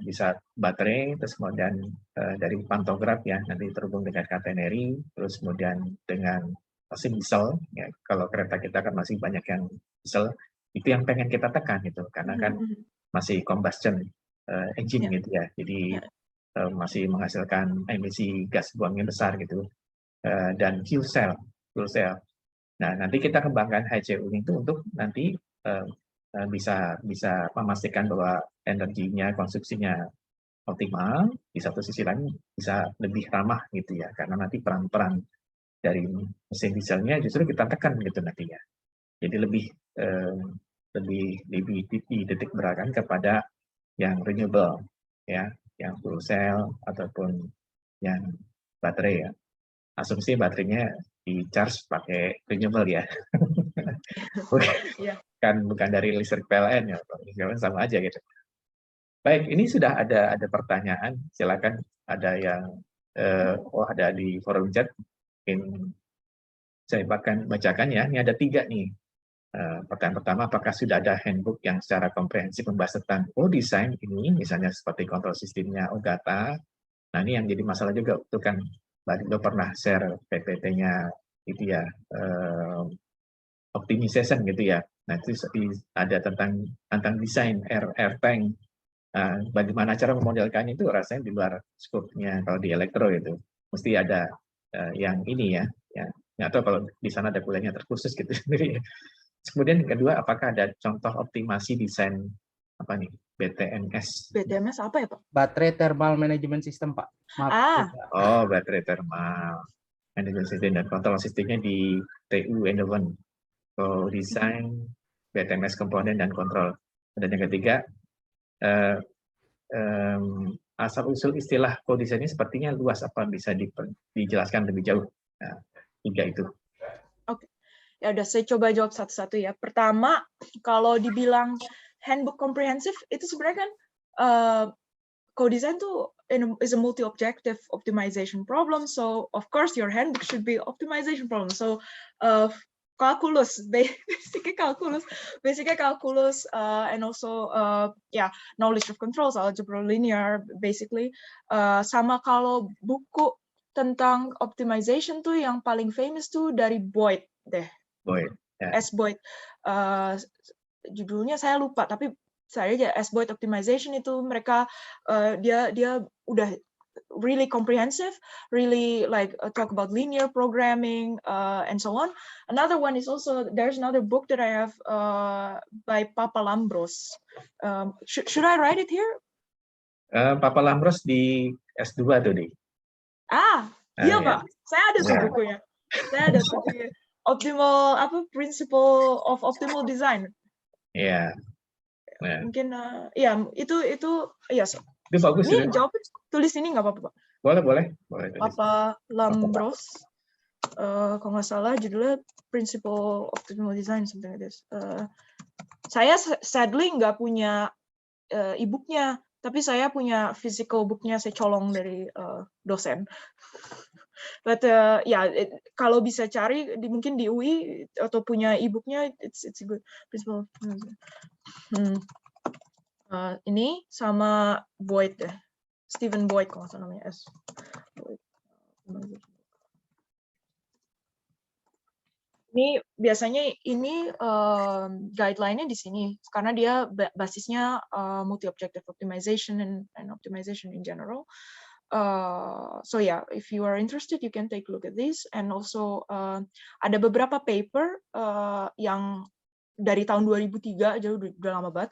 bisa baterai, terus kemudian dari pantograf ya nanti terhubung dengan kateneri, terus kemudian dengan mesin diesel, ya kalau kereta kita kan masih banyak yang diesel, itu yang pengen kita tekan gitu, karena kan masih combustion engine gitu ya, jadi masih menghasilkan emisi gas buangnya besar gitu, dan fuel cell. Nah nanti kita kembangkan HCU itu untuk nanti bisa memastikan bahwa energinya, konsumsinya optimal, di satu sisi lain bisa lebih ramah gitu ya, karena nanti peran-peran dari mesin dieselnya justru kita tekan gitu nantinya. Jadi lebih dititik beratkan kepada yang renewable ya, yang fuel cell ataupun yang baterai ya. Asumsi baterainya di charge pakai renewable ya. bukan dari listrik PLN ya, sama aja gitu. Baik, ini sudah ada pertanyaan, silakan ada yang ada di forum chat, mungkin saya bacakan ya. Ini ada 3 nih. Pertanyaan pertama, apakah sudah ada handbook yang secara komprehensif membahas tentang co-design ini, misalnya seperti kontrol sistemnya OGATA. Nah ini yang jadi masalah juga, itu kan Mbak Dito pernah share PPT-nya itu ya, optimization gitu ya. Nah itu ada tentang desain R-Tank. Bagaimana cara memodelkan itu rasanya di luar skopnya kalau di elektro itu. Mesti ada yang ini ya. Nggak tahu kalau di sana ada kuliahnya terkhusus gitu. Kemudian yang kedua, apakah ada contoh optimasi desain apa nih, BTMS? BTMS apa ya Pak? Baterai Thermal Management System Pak. Maaf. Oh, baterai thermal management system dan kontrol sistemnya di TU Eindhoven. So, desain, BTMS komponen dan kontrol. Dan yang ketiga, asal-usul istilah co-design ini sepertinya luas, apa bisa dijelaskan lebih jauh? Nah, 3 itu. Oke, ya udah saya coba jawab satu-satu ya. Pertama, kalau dibilang handbook komprehensif itu sebenarnya kan co-design tuh is a multi-objective optimization problem. So of course your handbook should be optimization problem. So calculus, basically calculus, and also knowledge of controls, algebra linear, basically. Sama kalau buku tentang optimization tuh yang paling famous tuh dari Boyd deh. Boyd. Yeah. S. Boyd. Judulnya saya lupa, tapi saya aja S. Boyd Optimization itu mereka dia udah really comprehensive, really like talk about linear programming and so on. Another one is also, there's another book that I have by Papa Lambros. Should I write it here? Papa Lambros di S2 tuh deh. Iya Pak, saya ada tuh bukunya. Saya ada tuh optimal principle of optimal design. Iya. Mungkin ya itu ya. Itu bagus. Ini jawab tulis ini nggak apa-apa Pak? Boleh. Papa Lambros, kalau nggak salah judulnya Principle of Optimal Design, something like this. Saya sadly nggak punya e-booknya, tapi saya punya physical booknya, saya colong dari dosen. But kalau bisa cari mungkin di UI atau punya e-booknya, it's a good principle. Ini sama Boyd deh, Stephen Boyd kalau nggak salah namanya S. Ini biasanya ini guideline-nya di sini karena dia basisnya multi-objective optimization and optimization in general. So yeah, if you are interested, you can take a look at this. And also ada beberapa paper yang dari tahun 2003, jauh udah lama banget,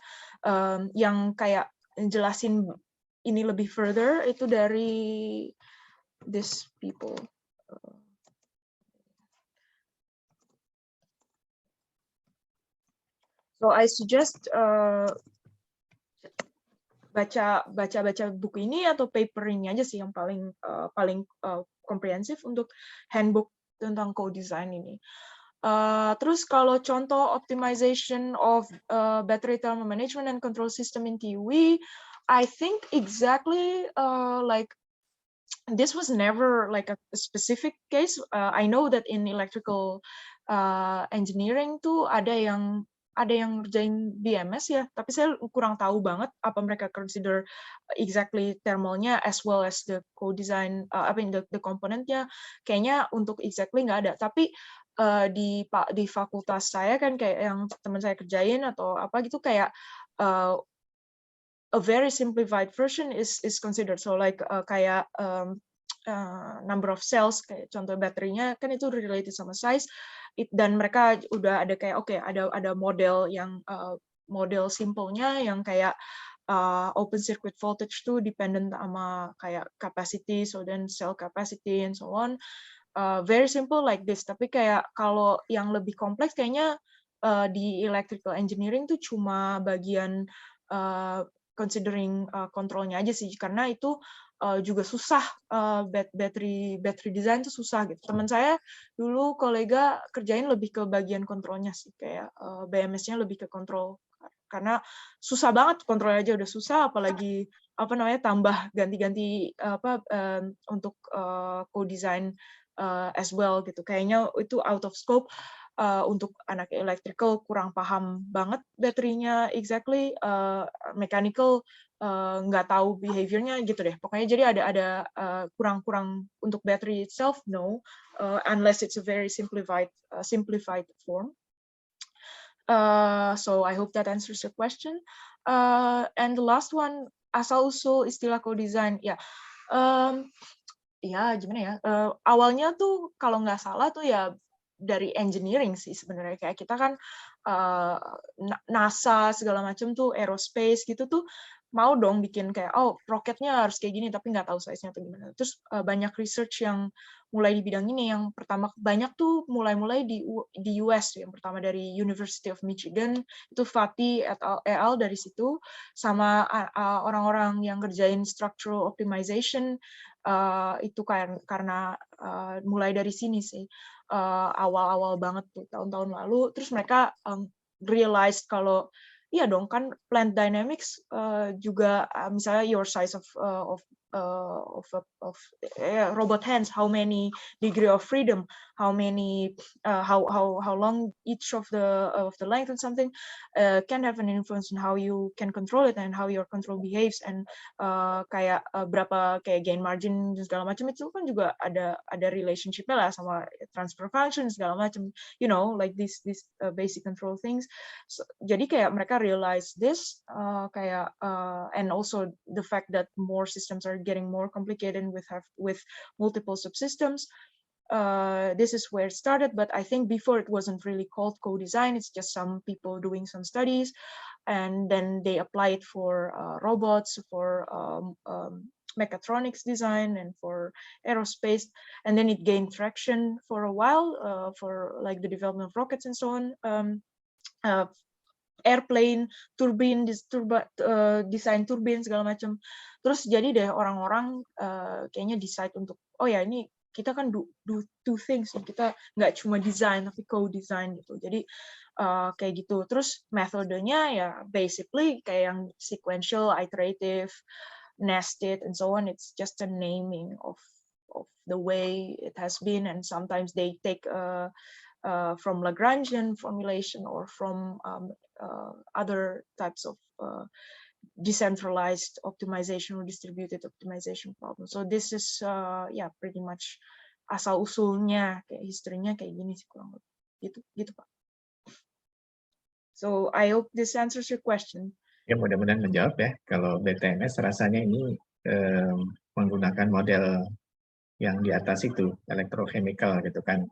yang kayak jelasin ini lebih further, itu dari these people. So I suggest baca buku ini atau paper ini aja sih yang paling komprehensif untuk handbook tentang co-design ini. Terus kalau contoh optimization of battery thermal management and control system in TUI, I think exactly like this was never like a specific case. I know that in electrical engineering tuh ada yang ngerjain BMS ya, tapi saya kurang tahu banget apa mereka consider exactly thermalnya as well as the co-design, the componentnya. Kayaknya untuk exactly nggak ada, tapi di fakultas saya kan kayak yang teman saya kerjain atau apa gitu kayak a very simplified version is considered. So like kayak number of cells, kayak contoh baterainya kan itu related sama size, dan mereka udah ada kayak ada model yang model simpelnya yang kayak open circuit voltage tuh dependent sama kayak capacity, so then cell capacity and so on. Very simple like this. Tapi kayak kalau yang lebih kompleks kayaknya di electrical engineering tuh cuma bagian considering kontrolnya aja sih, karena itu juga susah, battery design tuh susah gitu. Teman saya dulu kolega kerjain lebih ke bagian kontrolnya sih, kayak BMS-nya lebih ke kontrol, karena susah banget, kontrol aja udah susah, apalagi tambah ganti-ganti untuk co-design as well gitu. Kayaknya itu out of scope. Untuk anak electrical kurang paham banget baterainya exactly, mechanical nggak tahu behaviornya gitu deh. Pokoknya jadi ada kurang untuk battery itself, no, unless it's a very simplified form. So I hope that answers your question. And the last one, asal-usul istilah co-design, ya. Ya gimana ya? Awalnya tuh kalau nggak salah tuh ya dari engineering sih sebenarnya, kayak kita kan NASA segala macam tuh, aerospace gitu tuh mau dong bikin kayak roketnya harus kayak gini, tapi nggak tahu size-nya atau gimana. Terus banyak research yang mulai di bidang ini. Yang pertama banyak tuh mulai di US, yang pertama dari University of Michigan, itu Fatih et al. Dari situ, sama orang-orang yang ngerjain structural optimization, itu karena mulai dari sini sih, awal-awal banget tuh tahun-tahun lalu. Terus mereka realize kalau iya dong kan plant dynamics juga misalnya your size of robot hands, how many degree of freedom, how many how long each of the length and something can have an influence on how you can control it and how your control behaves, and kayak berapa kayak gain margin dan segala macam itu kan juga ada relationship-nya lah sama transfer function segala macam, like these basic control things. So, jadi kayak mereka realize this, and also the fact that more systems are getting more complicated with multiple subsystems. This is where it started, but I think before it wasn't really called co-design. It's just some people doing some studies, and then they apply it for robots, for mechatronics design, and for aerospace, and then it gained traction for a while for like the development of rockets and so on. Airplane, turbine, desain turbine segala macam. Terus jadi deh orang-orang kayaknya decide untuk ini kita kan do two things, kita nggak cuma design tapi co-design gitu. Jadi kayak gitu. Terus metodenya ya basically kayak yang sequential, iterative, nested, and so on. It's just a naming of the way it has been, and sometimes they take from Lagrangian formulation or from other types of decentralized optimization or distributed optimization problem. So this is pretty much asal usulnya, kayak historinya kayak gini sih kurang lebih gitu Pak. So I hope this answers your question. Ya mudah-mudahan menjawab ya. Kalau BTMS rasanya ini menggunakan model yang di atas itu, electrochemical gitu kan.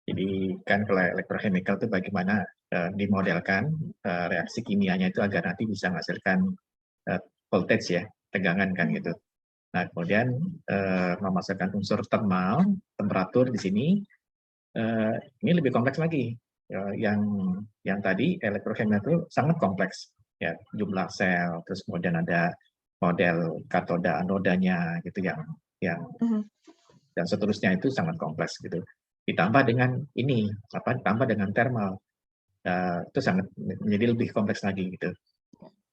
Jadi kan kalau electrochemical itu bagaimana dimodelkan reaksi kimianya itu agar nanti bisa menghasilkan voltage ya, tegangan kan gitu. Nah kemudian memasukkan unsur thermal, temperatur di sini, ini lebih kompleks lagi. Yang tadi electrochemical itu sangat kompleks ya, jumlah sel, terus kemudian ada model katoda anodanya gitu yang dan seterusnya itu sangat kompleks gitu. ditambah dengan ini ditambah dengan thermal, itu sangat menjadi lebih kompleks lagi gitu.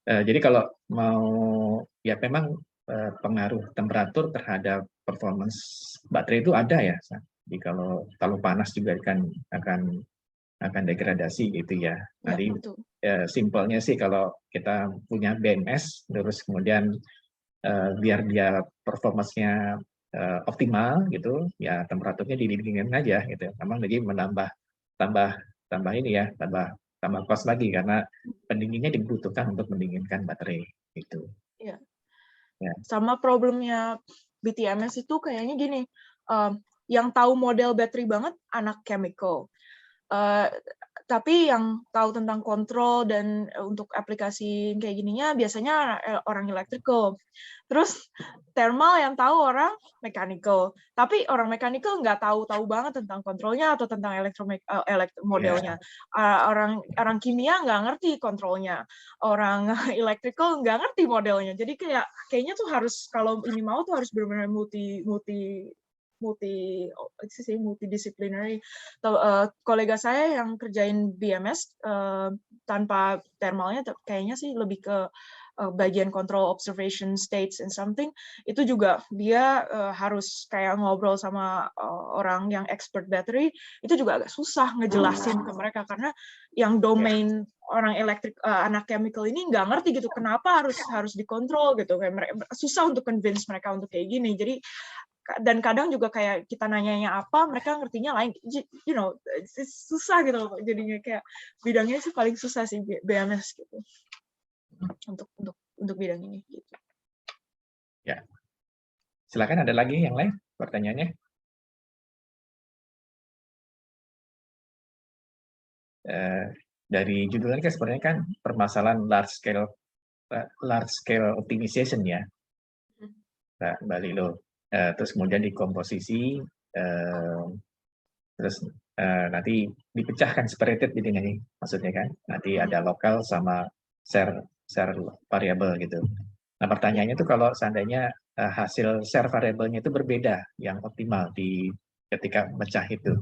Jadi kalau mau ya memang pengaruh temperatur terhadap performance baterai itu ada ya. Jadi kalau panas juga akan degradasi gitu ya. Jadi simpelnya sih kalau kita punya BMS terus kemudian biar dia performance-nya optimal gitu, ya temperaturnya didinginkan aja gitu. Memang jadi tambah ini ya, tambah cost lagi karena pendinginnya dibutuhkan untuk mendinginkan baterai gitu. Iya. Ya. Sama problemnya BTMS itu kayaknya gini, yang tahu model baterai banget anak chemical. Tapi yang tahu tentang kontrol dan untuk aplikasi kayak gininya biasanya orang electrical. Terus thermal yang tahu orang mechanical. Tapi orang mechanical nggak tahu banget tentang kontrolnya atau tentang modelnya. Orang kimia nggak ngerti kontrolnya. Orang electrical nggak ngerti modelnya. Jadi kayaknya tuh harus, kalau ini mau tuh harus benar-benar multidisciplinary. Kolega saya yang kerjain BMS tanpa thermalnya kayaknya sih lebih ke bagian control observation states and something, itu juga dia harus kayak ngobrol sama orang yang expert battery, itu juga agak susah ngejelasin ke mereka karena yang domain orang elektrik anak chemical ini nggak ngerti gitu kenapa harus dikontrol gitu, kayak susah untuk convince mereka untuk kayak gini. Jadi dan kadang juga kayak kita nanyanya apa, mereka ngertinya lain, susah gitu loh. Jadinya kayak bidangnya sih paling susah sih BMS gitu untuk bidang ini gitu. Ya, silakan ada lagi yang lain pertanyaannya. Dari judulnya kan sebenarnya kan permasalahan large scale optimization ya, Mbak Lilo. Terus kemudian dikomposisi, terus nanti dipecahkan separated jadinya nih, maksudnya kan. Nanti ada lokal sama share variable gitu. Nah pertanyaannya itu kalau seandainya hasil share variable-nya itu berbeda, yang optimal ketika mecah itu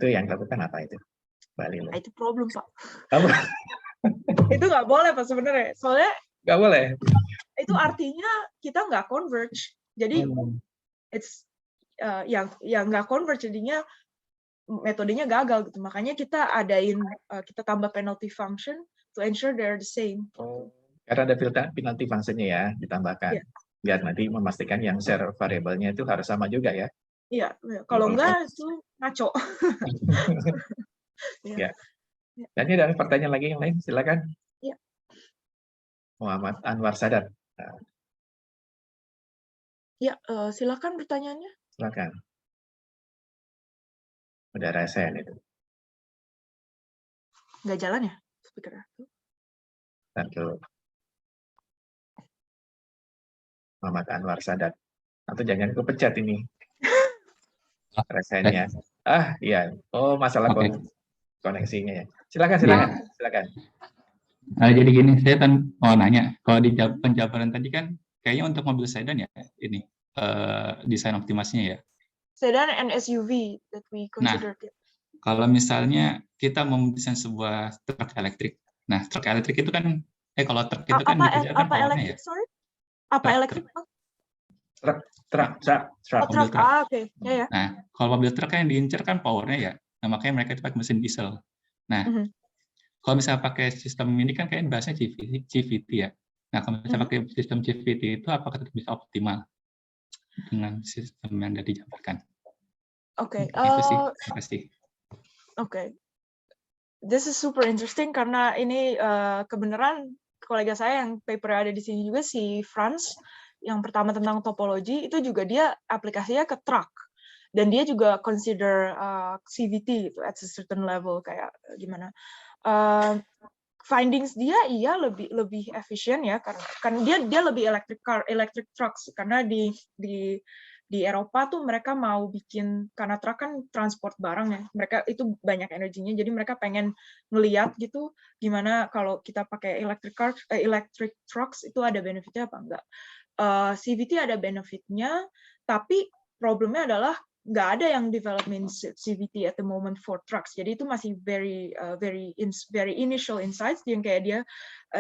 yang dilakukan apa itu, Mbak Lilo? Itu problem Pak. Itu nggak boleh Pak sebenarnya. Soalnya nggak boleh. Itu artinya kita nggak converge. Jadi it's yang nggak converge, jadinya metodenya gagal gitu. Makanya kita kita tambah penalty function to ensure they're the same. Karena ada penalty function-nya ya ditambahkan. Biar nanti memastikan yang share variable-nya itu harus sama juga ya. Iya, kalau enggak itu ngaco. Ya. Dan ini ada pertanyaan lagi yang lain, silakan. Ya. Muhammad Anwar Sadat. Ya, silakan pertanyaannya. Silakan. Udah rasain itu. Nggak jalan ya speaker-nya? Tentu. Muhammad Anwar Sadat. Atau jangan kepencet ini. Rasainnya. Iya. Oh, masalah koneksinya ya. Silakan. Jadi gini, saya mau nanya, kalau di penjabaran tadi kan kayaknya untuk mobil sedan ya ini desain optimasinya ya. Sedan and SUV that we consider. Nah, kalau misalnya kita mau mendesain sebuah truk elektrik. Nah, truk elektrik itu kan kalau truk itu kan dikerjakan powernya ya. Sorry? Apa elektrik? Truk. Oke. Ya. Nah, kalau mobil truk kan yang diincar kan powernya ya. Nah, makanya mereka itu pakai mesin diesel. Nah, kalau misalnya pakai sistem ini kan kayaknya bahasanya CVT ya. Nah, kalau misalnya pakai sistem CVT itu apakah tetap bisa optimal dengan sistem yang sudah dijabarkan? Oke. Itu sih. Terima kasih. Oke. This is super interesting karena ini kebenaran kolega saya yang paper ada di sini juga, si Franz, yang pertama tentang topologi, itu juga dia aplikasinya ke truck. Dan dia juga consider CVT gitu, at a certain level, kayak gimana. Findings dia lebih efisien ya, karena kan dia lebih electric trucks, karena di Eropa tuh mereka mau bikin, karena truk kan transport barang ya, mereka itu banyak energinya, jadi mereka pengen ngeliat gitu gimana kalau kita pakai electric trucks itu ada benefitnya apa enggak. CVT ada benefitnya, tapi problemnya adalah nggak ada yang development CVT at the moment for trucks. Jadi itu masih very initial insights yang kayak dia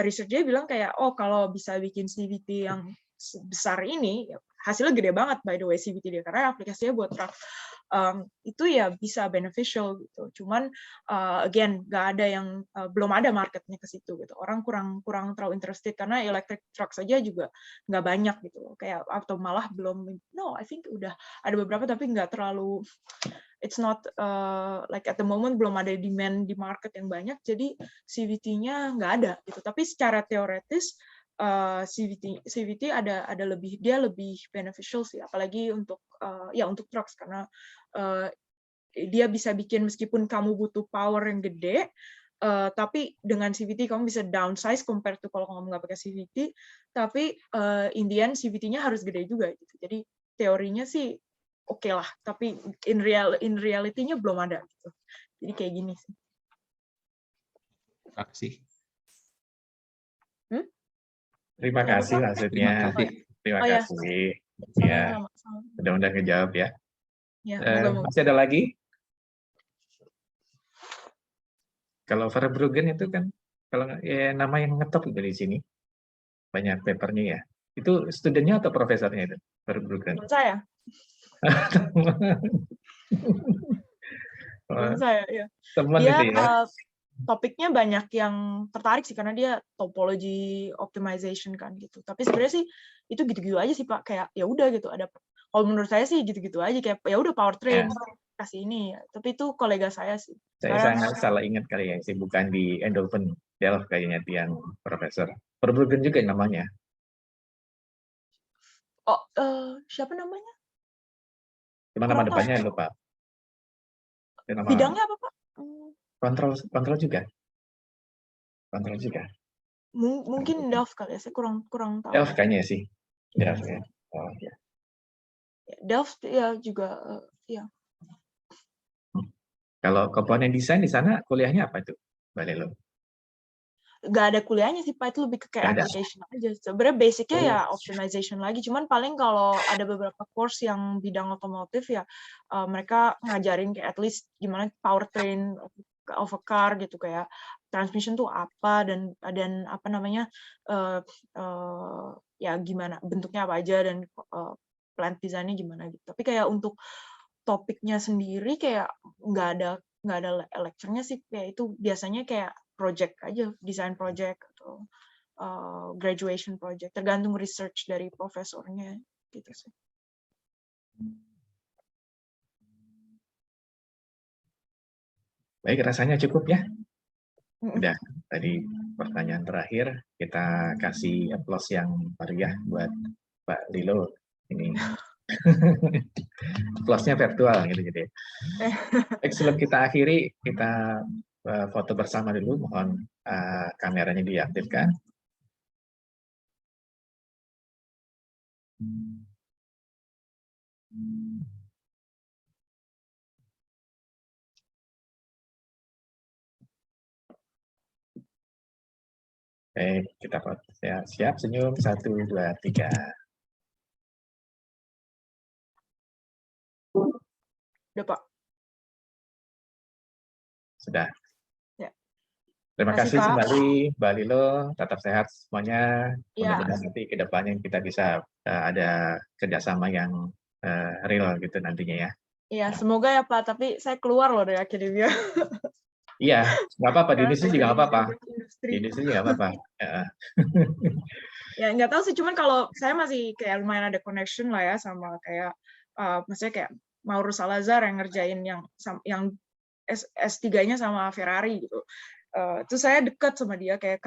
research dia bilang kayak kalau bisa bikin CVT yang sebesar ini hasilnya gede banget by the way CVT dia karena aplikasinya buat truck. Itu ya bisa beneficial gitu. Cuman again nggak ada yang belum ada marketnya ke situ gitu. Orang kurang terlalu interested karena electric truck saja juga nggak banyak gitu loh. Kayak atau malah belum. No, I think udah ada beberapa tapi nggak terlalu. It's not like at the moment belum ada demand di market yang banyak. Jadi CVT-nya nggak ada gitu. Tapi secara teoretis CVT ada dia lebih beneficial sih, apalagi untuk untuk trucks karena dia bisa bikin meskipun kamu butuh power yang gede, tapi dengan CVT kamu bisa downsize compared to kalau kamu nggak pakai CVT, tapi in the end CVT-nya harus gede juga gitu. Jadi teorinya sih oke lah, tapi in reality-nya belum ada gitu. Jadi kayak gini sih. Terima kasih. Terima kasih maksudnya. Terima kasih. Ya, mudah-mudahan ngejawab ya. Masih ada lagi? Kalau Verbruggen itu kan kalau nama yang ngetop dari sini banyak papernya ya. Itu studennya atau profesornya itu Verbruggen? Saya. Saya ya. Teman dia itu ya. Topiknya banyak yang tertarik sih karena dia topology optimization kan gitu. Tapi sebenarnya sih itu gitu-gitu aja sih Pak, kayak ya udah gitu ada. Kalau menurut saya sih gitu-gitu aja kayak ya udah powertrain kasih ini ya. Tapi itu kolega saya sih. Saya sangat salah ingat kali ya, sih bukan di Eindhoven Delft kayaknya yang profesor. Verbruggen juga namanya. Oh, siapa namanya? Cuma nama depannya lupa. Bidangnya apa Pak? Kontrol juga. Kontrol juga. Mungkin Delft kali ya, saya kurang tahu. Delft kayaknya sih. Delft ya. Oh ya. Delft ya juga ya. Kalau komponen desain di sana kuliahnya apa itu, Mbak Lelo? Nggak ada kuliahnya sih Pak, itu lebih ke kayak application aja. Sebenarnya basicnya ya optimization lagi. Cuman paling kalau ada beberapa course yang bidang otomotif ya mereka ngajarin kayak at least gimana powertrain of a car gitu, kayak transmission tuh apa dan apa namanya ya gimana bentuknya apa aja dan plant design-nya gimana gitu. Tapi kayak untuk topiknya sendiri kayak nggak ada lecture-nya sih, kayak itu biasanya kayak project aja, design project atau graduation project, tergantung research dari profesornya gitu sih. Baik, rasanya cukup ya. Udah, tadi pertanyaan terakhir, kita kasih applause yang meriah buat Mbak Lilo. Ini applause-nya virtual gitu jadi. Baik, sebelum kita akhiri, kita foto bersama dulu, mohon kameranya diaktifkan. Baik, kita foto. Siap, senyum, 1, 2, 3. Udah Pak. Sudah. Ya. Terima kasih kembali Mbak Lilo, tetap sehat semuanya. Mudah-mudahan nanti ke depannya kita bisa ada kerjasama yang real gitu nantinya ya. Iya, semoga ya Pak, tapi saya keluar loh dari akademia. Iya, nggak apa-apa, di Indonesia juga nggak apa-apa. Di Indonesia juga nggak apa-apa. Ya, nggak tahu sih, cuman kalau saya masih kayak lumayan ada connection lah ya sama kayak, maksudnya kayak Mauro Salazar yang ngerjain yang S3-nya sama Ferrari gitu. Terus saya dekat sama dia kayak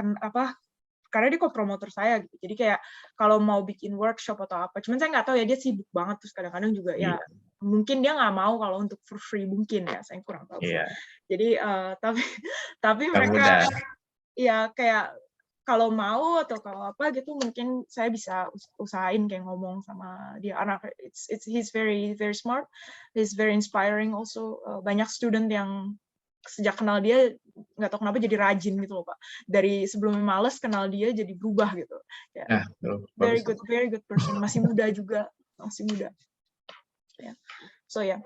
karena dia co-promoter saya gitu. Jadi kayak kalau mau bikin workshop atau apa, cuman saya nggak tahu ya, dia sibuk banget, terus kadang-kadang juga ya mungkin dia nggak mau kalau untuk for free mungkin ya, saya kurang tahu. Jadi tapi mereka ya kayak kalau mau atau kalau apa gitu mungkin saya bisa usahain kayak ngomong sama dia. Anak he's very smart, he's very inspiring also. Banyak student yang sejak kenal dia nggak tahu kenapa jadi rajin gitu loh Pak. Dari sebelumnya males kenal dia jadi berubah gitu. Ya, very good person. Masih muda juga, masih muda. Ya. So ya,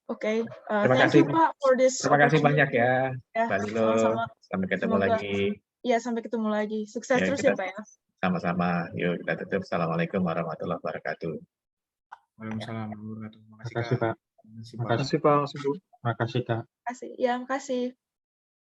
oke. Terima Thank kasih. you Pak for this. Terima kasih banyak ya, Ya, Mbak Lilo. sama-sama. Sampai ketemu Semoga- lagi. Iya, sampai ketemu lagi. Sukses Ya, terus kita- ya Pak ya. Sama-sama. Yuk kita tutup. Assalamualaikum warahmatullahi wabarakatuh. Waalaikumsalam warahmatullahi wabarakatuh. Terima kasih, Pak. Terima kasih, Terima Pak. kasih, Terima kasih, Pak. Terima kasih, Kak. Makasih. Ya, makasih.